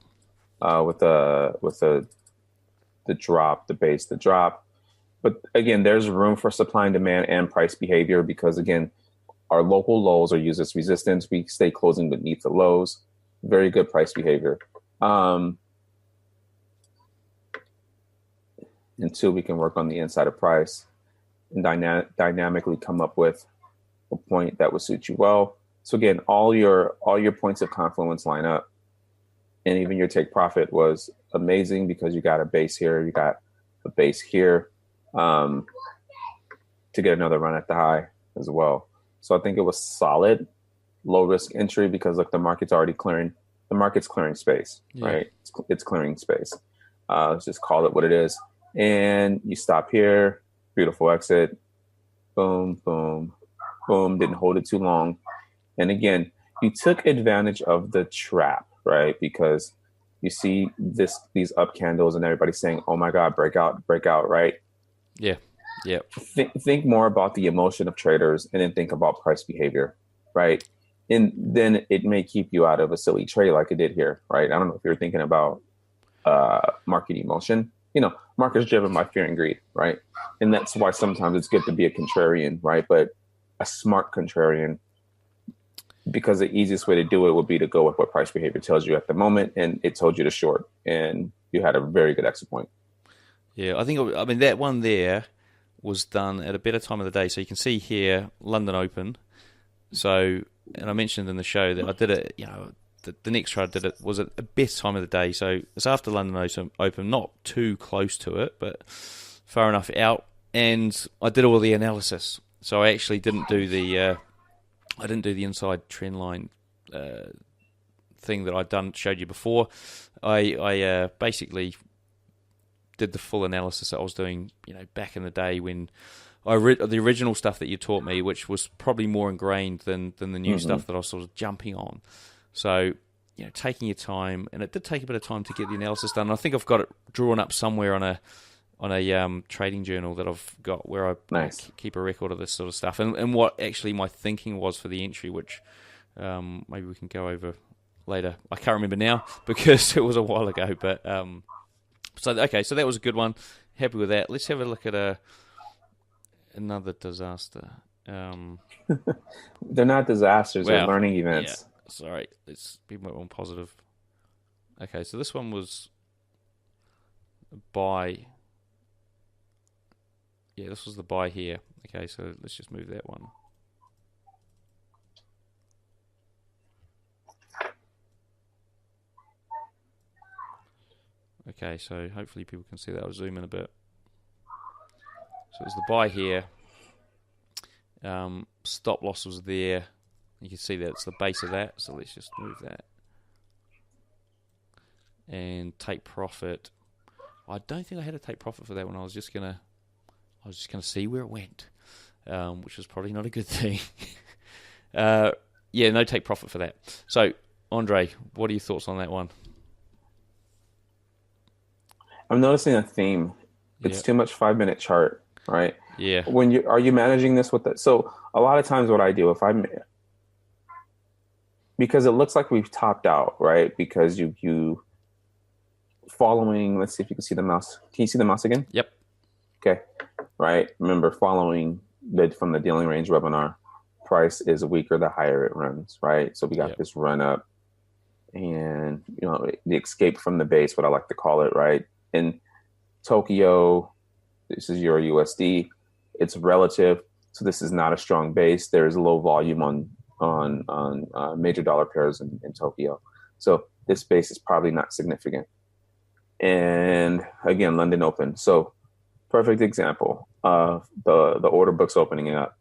with the drop, the base, the drop. But again, there's room for supply and demand and price behavior because again, our local lows are used as resistance. We stay closing beneath the lows. Very good price behavior. Until we can work on the inside of price and dynamically come up with a point that would suit you well. So again, all your points of confluence line up, and even your take profit was amazing because you got a base here, you got a base here, to get another run at the high as well. So I think it was solid, low risk entry because look, the market's already clearing. The market's clearing space, right? It's clearing space. Let's just call it what it is. And you stop here, beautiful exit, boom, boom, boom. Didn't hold it too long. And again, you took advantage of the trap, right? Because you see these up candles and everybody's saying, "Oh my God, breakout, right?" Yeah. Think more about the emotion of traders and then think about price behavior, right? And then it may keep you out of a silly trade like it did here, right? I don't know if you're thinking about market emotion. Market's driven by fear and greed, right? And that's why sometimes it's good to be a contrarian, right? But a smart contrarian, because the easiest way to do it would be to go with what price behavior tells you at the moment, and it told you to short, and you had a very good exit point. Yeah, I mean that one there was done at a better time of the day. So you can see here, London Open. So, and I mentioned in the show that I did it, the next trade I did it was at a better time of the day. So it's after London Open, not too close to it, but far enough out. And I did all the analysis. So I actually didn't do the inside trend line thing that I'd showed you before. I basically did the full analysis that I was doing, back in the day when I read the original stuff that you taught me, which was probably more ingrained than the new stuff that I was sort of jumping on. So, taking your time, and it did take a bit of time to get the analysis done. And I think I've got it drawn up somewhere on a trading journal that I've got where I keep a record of this sort of stuff, and what actually my thinking was for the entry, which maybe we can go over later. I can't remember now because it was a while ago, but so that was a good one. Happy with that. Let's have a look at another disaster. They're not disasters; they're learning events. Yeah. Sorry, let's be more positive. Okay, so this one was a buy. Yeah, this was the buy here. Okay, so let's just move that one. Okay, so hopefully people can see that. I'll zoom in a bit. So it was the buy here. Stop loss was there. You can see that it's the base of that. So let's just move that. And take profit. I don't think I had a take profit for that one. I was just gonna see where it went, which was probably not a good thing. No take profit for that. So, Andre, what are your thoughts on that one? I'm noticing a theme. It's too much 5-minute chart, right? Yeah. Are you managing this with that? So a lot of times what I do, because it looks like we've topped out, right? Because you following, let's see if you can see the mouse. Can you see the mouse again? Yep. Okay. Right. Remember, following from the dealing range webinar, price is weaker the higher it runs, right? So we got this run up and, the escape from the base, what I like to call it, right? In Tokyo, this is Euro USD. It's relative. So this is not a strong base. There is low volume on major dollar pairs in Tokyo. So this base is probably not significant. And again, London Open. So perfect example of the order books opening up.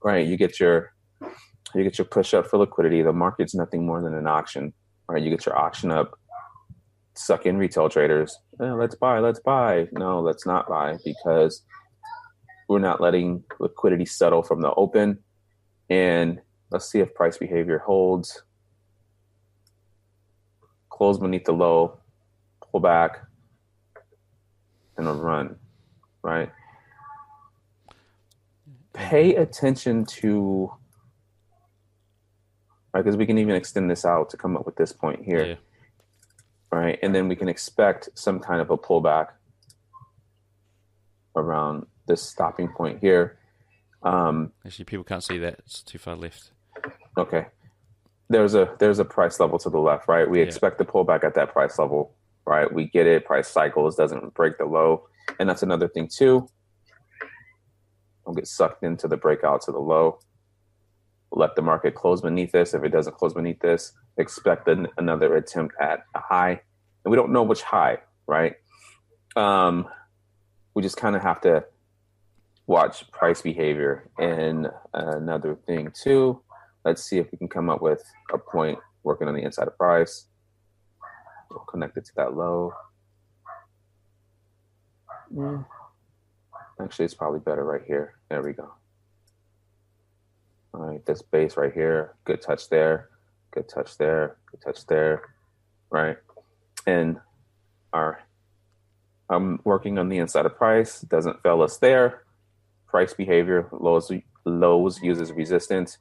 Right, you get your push up for liquidity. The market's nothing more than an auction. Right, you get your auction up, suck in retail traders. Let's buy. No, let's not buy, because we're not letting liquidity settle from the open. And let's see if price behavior holds. Close beneath the low, pull back, and a run, right? Pay attention to, right, because we can even extend this out to come up with this point here. Yeah. Right, and then we can expect some kind of a pullback around this stopping point here. Actually, people can't see that; it's too far left. Okay, there's a price level to the left, right? We expect the pullback at that price level, right? We get it. Price cycles, doesn't break the low, and that's another thing too. Don't get sucked into the breakout to the low. Let the market close beneath this. If it doesn't close beneath this, expect another attempt at a high. And we don't know which high, right? We just kind of have to watch price behavior. And another thing too, let's see if we can come up with a point working on the inside of price. We'll connect it to that low. Actually, it's probably better right here. There we go. All right, this base right here, good touch there, good touch there, good touch there, right? And I'm working on the inside of price, doesn't fail us there. Price behavior, lows uses resistance,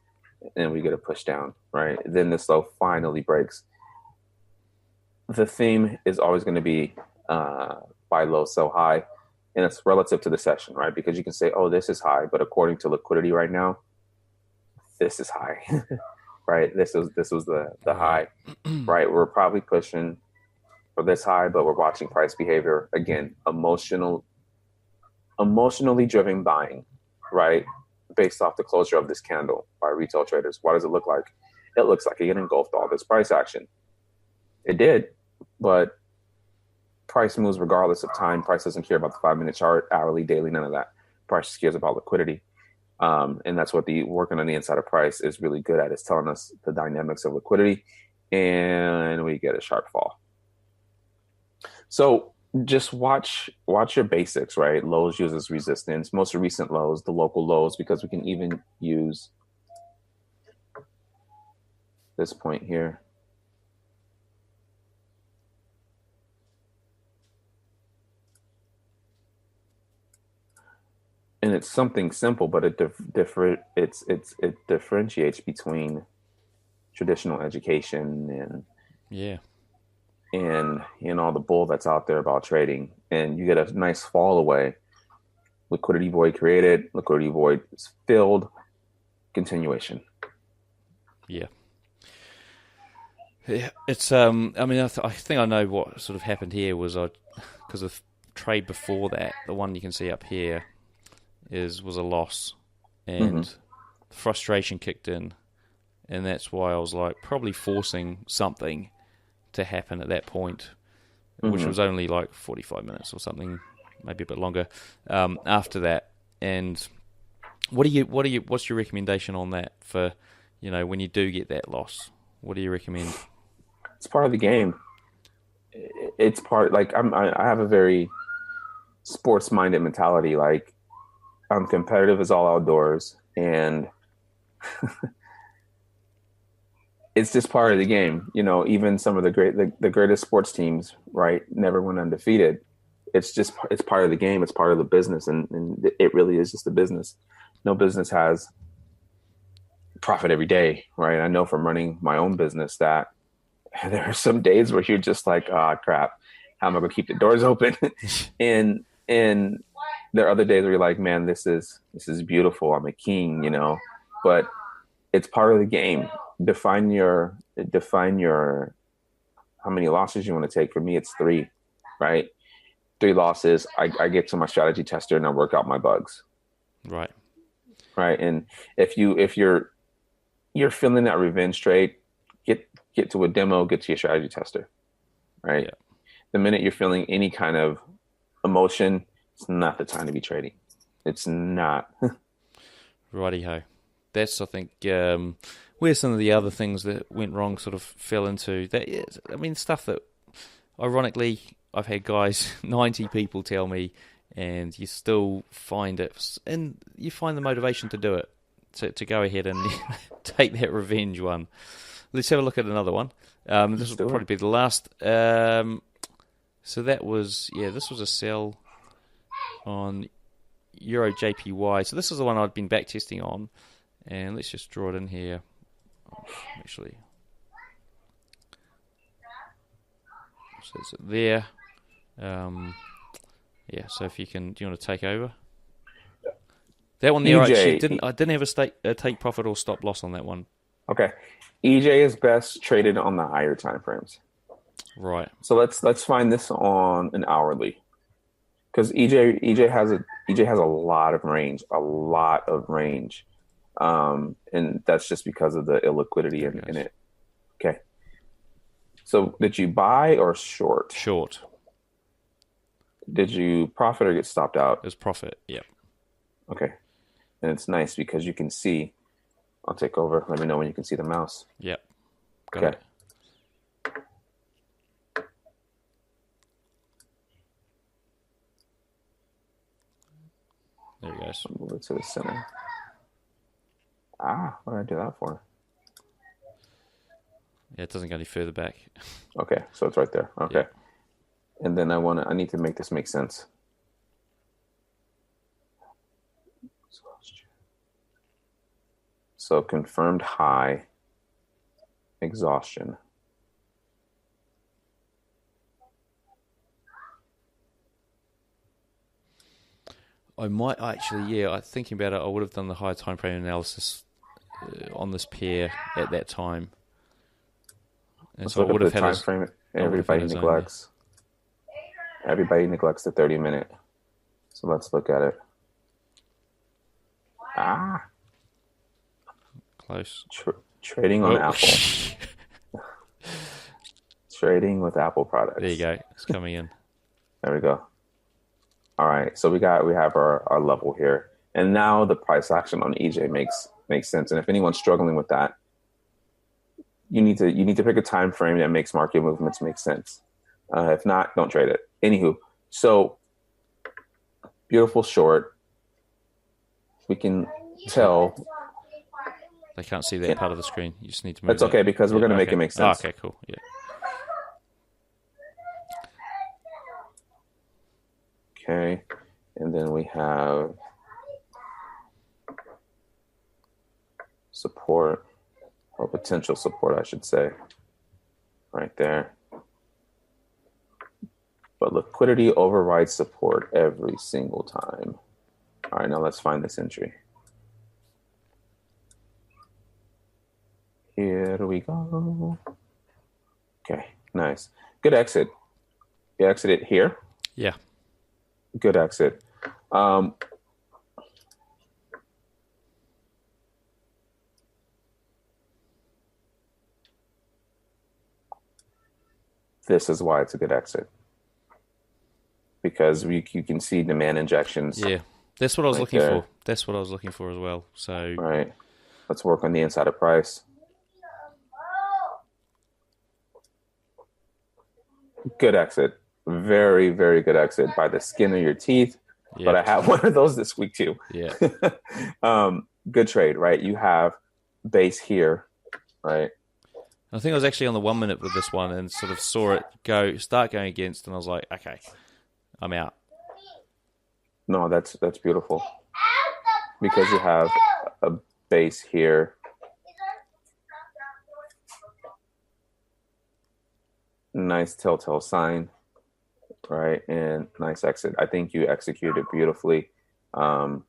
and we get a push down, right? Then this low finally breaks. The theme is always going to be buy low, sell high, and it's relative to the session, right? Because you can say, oh, this is high, but according to liquidity right now, this is high, right? This was the high, right? We're probably pushing for this high, but we're watching price behavior. Again, emotionally driven buying, right? Based off the closure of this candle by retail traders. What does it look like? It looks like it engulfed all this price action. It did, but price moves regardless of time. Price doesn't care about the 5-minute chart, hourly, daily, none of that. Price just cares about liquidity. And that's what the working on the inside of price is really good at, is telling us the dynamics of liquidity, and we get a sharp fall. So just watch your basics, right? Lows uses resistance, most recent lows, the local lows, because we can even use this point here. And it's something simple, but it differentiates between traditional education and all the bull that's out there about trading. And you get a nice fall away. Liquidity void created, liquidity void is filled, continuation. Yeah. Yeah, it's I mean, I think I know what sort of happened here was because the trade before that, the one you can see up here, was a loss, and frustration kicked in, and that's why I was like probably forcing something to happen at that point, which was only like 45 minutes or something, maybe a bit longer after that. And what's your recommendation on that for, when you do get that loss? What do you recommend? It's part of the game. It's part, like I have a very sports minded mentality. Like, I'm competitive as all outdoors, and it's just part of the game. Even some of the greatest sports teams, right, never went undefeated. It's part of the game. It's part of the business, and it really is just a business. No business has profit every day, right? I know from running my own business that there are some days where you're just like, oh, crap, how am I going to keep the doors open? and there are other days where you're like, man, this is beautiful. I'm a king, but it's part of the game. Define your how many losses you want to take. For me, it's 3, right? 3 losses. I get to my strategy tester and I work out my bugs. Right. And if you're feeling that revenge trade, get to a demo, get to your strategy tester, right? Yeah. The minute you're feeling any kind of emotion, It's not the time to be trading. It's not. Righty-ho. That's, I think, where some of the other things that went wrong sort of fell into. That is, I mean, stuff that, ironically, I've had guys, 90 people tell me, and you still find it, and you find the motivation to do it, to go ahead and take that revenge one. Let's have a look at another one. This will probably be the last. So that was, this was a sell on Euro JPY. So this is the one I'd been back testing on. And let's just draw it in here. Actually. So it's there. So if you can, do you want to take over? That one there, I didn't have a take profit or stop loss on that one. Okay. EJ is best traded on the higher time frames. Right. So let's find this on an hourly, because EJ has a lot of range, and that's just because of the illiquidity in it. Okay. So did you buy or short? Short. Did you profit or get stopped out? It was profit. Yep. Okay. And it's nice because you can see. I'll take over. Let me know when you can see the mouse. Yep. Got it. There it goes. I'll move it to the center. What did I do that for? Yeah, it doesn't go any further back. Okay, so it's right there. Okay. Yeah. And then I need to make this make sense. So confirmed high, exhaustion. I might actually, thinking about it, I would have done the higher time frame analysis on this pair at that time. And Let's so I look would at have the had time frame. Everybody neglects. Everybody neglects the 30-minute. So let's look at it. Close. Trading on Apple. Trading with Apple products. There you go. It's coming in. There we go. All right. So we have our level here. And now the price action on EJ makes sense. And if anyone's struggling with that, you need to pick a time frame that makes market movements make sense. If not, don't trade it. Anywho, so beautiful short. We can tell. They can't see that part of the screen. You just need to move. That's okay because we're going to make it make sense. Okay, cool. Yeah. Okay, and then we have support, or potential support, I should say, right there. But liquidity overrides support every single time. All right, now let's find this entry. Here we go. Okay, nice. Good exit. You exited here? Yeah. Good exit. This is why it's a good exit. Because you can see demand injections. Yeah, that's what I was right looking there. for. That's what I was looking for as well. So right, let's work on the inside of price. Good exit. Very, very good exit by the skin of your teeth. yeah. But I have one of those this week too. Yeah. Good trade, right? You have base here, right? I think I was actually on the 1 minute with this one and sort of saw it start going against, and I was like, okay, I'm out. No, that's beautiful. Because you have a base here. Nice telltale sign, right? And nice exit. I think you executed beautifully. The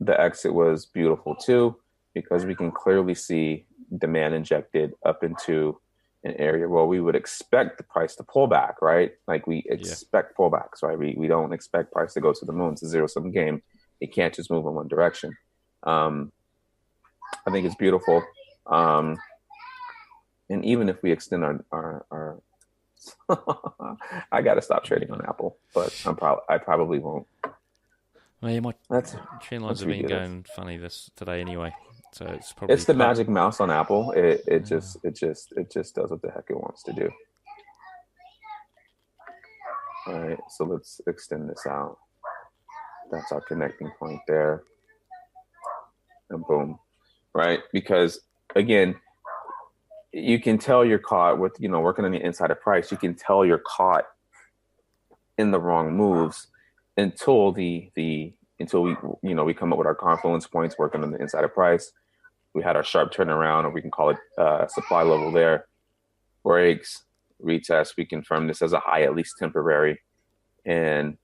exit was beautiful too, because we can clearly see demand injected up into an area where we would expect the price to pull back, right? Like we expect pullbacks, right? We don't expect price to go to the moon. It's a zero-sum game. It can't just move in one direction. I think it's beautiful. And even if we extend our I got to stop trading on Apple, but I probably won't. Well, yeah, my That's trend lines have been going funny today anyway, so it's probably it's the magic mouse on Apple. It just does what the heck it wants to do. All right, so let's extend this out. That's our connecting point there, and boom, right? Because again, you can tell you're caught with working on the inside of price. You can tell you're caught in the wrong moves until we come up with our confluence points working on the inside of price. We had our sharp turnaround, or we can call it supply level there. Breaks, retest. We confirm this as a high, at least temporary, and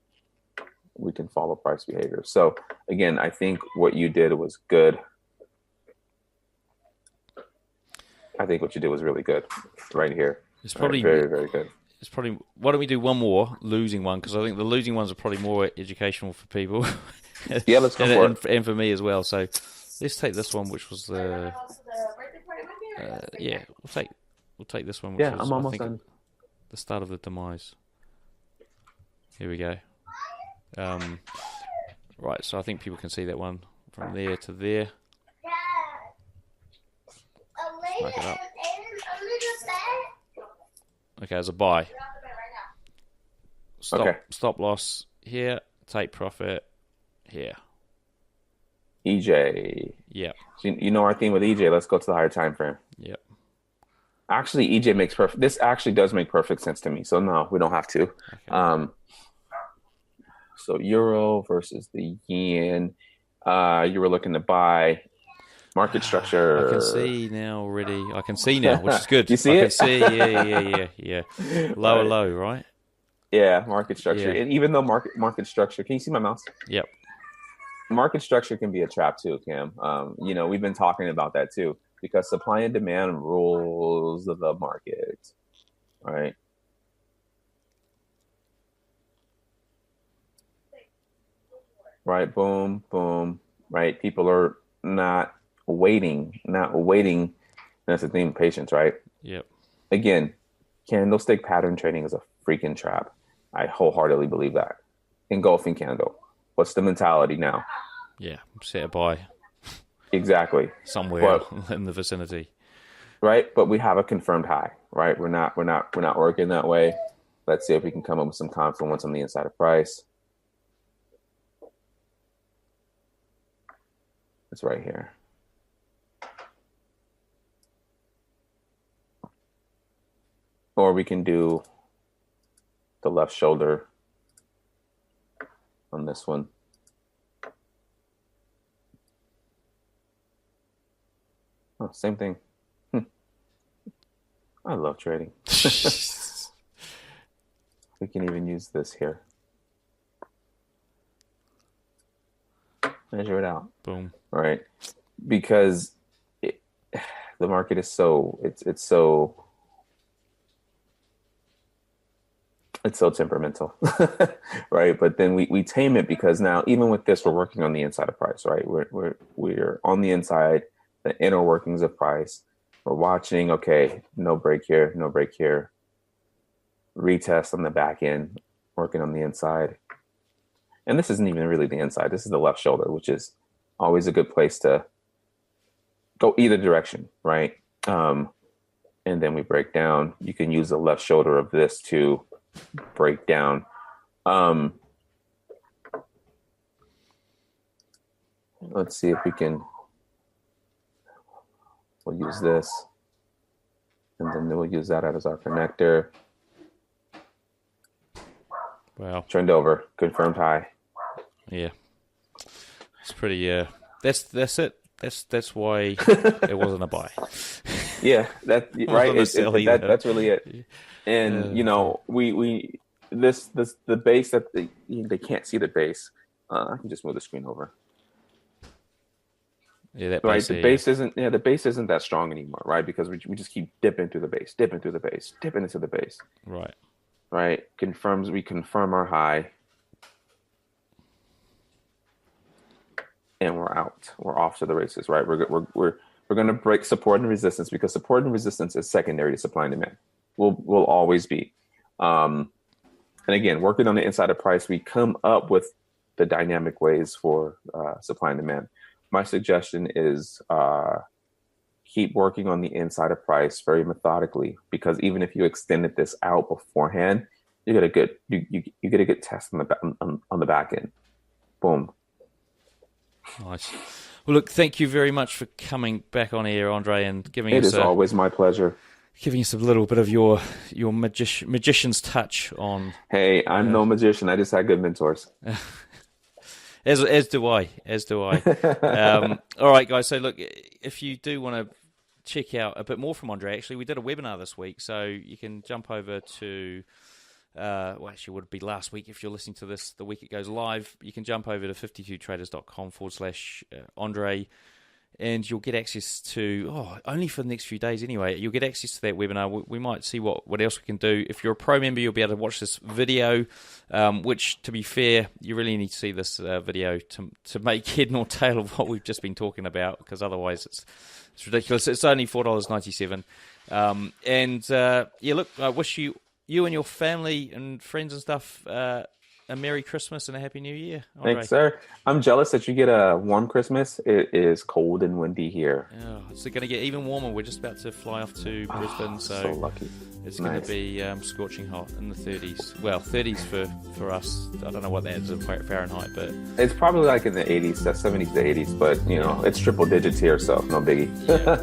we can follow price behavior. So again, I think what you did was good. I think what you did was really good right here. It's probably very, very good. It's probably. Why don't we do one more losing one? Because I think the losing ones are probably more educational for people. Yeah, let's go for it. And for me as well. So let's take this one, which was the. Yeah, we'll take this one. Which was, I'm almost I think, done. The start of the demise. Here we go. Right, so I think people can see that one from there to there. Smack it up. Okay, as a buy. Stop loss here. Take profit here. EJ. Yeah. So you know our theme with EJ. Let's go to the higher time frame. Yep. Actually, EJ makes perfect. This actually does make perfect sense to me. So no, we don't have to. Okay. So euro versus the yen. You were looking to buy. Market structure. I can see now already. I can see now, which is good. You see I it? can see, yeah. Lower low, right? Yeah, market structure. Yeah. And even though market structure, can you see my mouse? Yep. Market structure can be a trap too, Cam. We've been talking about that too, because supply and demand rules the market, right? Right, boom, boom, right? People are not waiting. That's the theme of patience, right? Yep. Again, candlestick pattern trading is a freaking trap. I wholeheartedly believe that. Engulfing candle. What's the mentality now? Yeah, set a buy. Exactly. Somewhere in the vicinity. Right, but we have a confirmed high, right? We're not working that way. Let's see if we can come up with some confluence on the inside of price. It's right here. Or we can do the left shoulder on this one. Oh, same thing. I love trading. We can even use this here. Measure it out. Boom. Right, because the market is so temperamental, right? But then we tame it, because now even with this, we're working on the inside of price, right? We're on the inside, the inner workings of price. We're watching. Okay, no break here, no break here. Retest on the back end, working on the inside, and this isn't even really the inside. This is the left shoulder, which is always a good place to go either direction, right? And then we break down. You can use the left shoulder of this to break down. Let's see if we can. We'll use this, and then we'll use that as our connector. Wow. Trend over, confirmed high. Yeah. It's pretty. That's it. That's why it wasn't a buy. Yeah, that's right. That's really it. And the base that they can't see the base. I can just move the screen over. Yeah, that base, right. The base isn't that strong anymore, right? Because we just keep dipping through the base, dipping into the base. Right. Right. We confirm our high. And we're out. We're off to the races, right? We're going to break support and resistance, because support and resistance is secondary to supply and demand. Will always be. And again, working on the inside of price, we come up with the dynamic ways for supply and demand. My suggestion is keep working on the inside of price very methodically, because even if you extended this out beforehand, you get a good you get a good test on the back end. Boom. Nice. Well, look, thank you very much for coming back on air, Andre, and giving us. It is always my pleasure. Giving us a little bit of your magician's touch on. Hey, I'm no magician. I just had good mentors. As do I. All right, guys. So look, if you do want to check out a bit more from Andre, actually, we did a webinar this week, so you can jump over to. Well, actually, it would be last week if you're listening to this the week it goes live. You can jump over to 52traders.com/Andre, and you'll get access to, only for the next few days anyway, you'll get access to that webinar. We might see what else we can do. If you're a pro member, you'll be able to watch this video, which, to be fair, you really need to see this video to make head nor tail of what we've just been talking about, because otherwise it's ridiculous. It's only $4.97. Look, I wish you and your family and friends and stuff a Merry Christmas and a Happy New Year. Andre. Thanks, sir. I'm jealous that you get a warm Christmas. It is cold and windy here. Oh, it's going to get even warmer. We're just about to fly off to Brisbane, so lucky. It's going to be scorching hot in the 30s. Well, 30s for us. I don't know what that is in Fahrenheit, but it's probably like in the 80s, 70s to 80s. But it's triple digits here, so no biggie.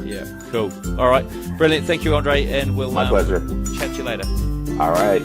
yeah, cool. All right, brilliant. Thank you, Andre, and we'll my pleasure. Chat to you later. All right.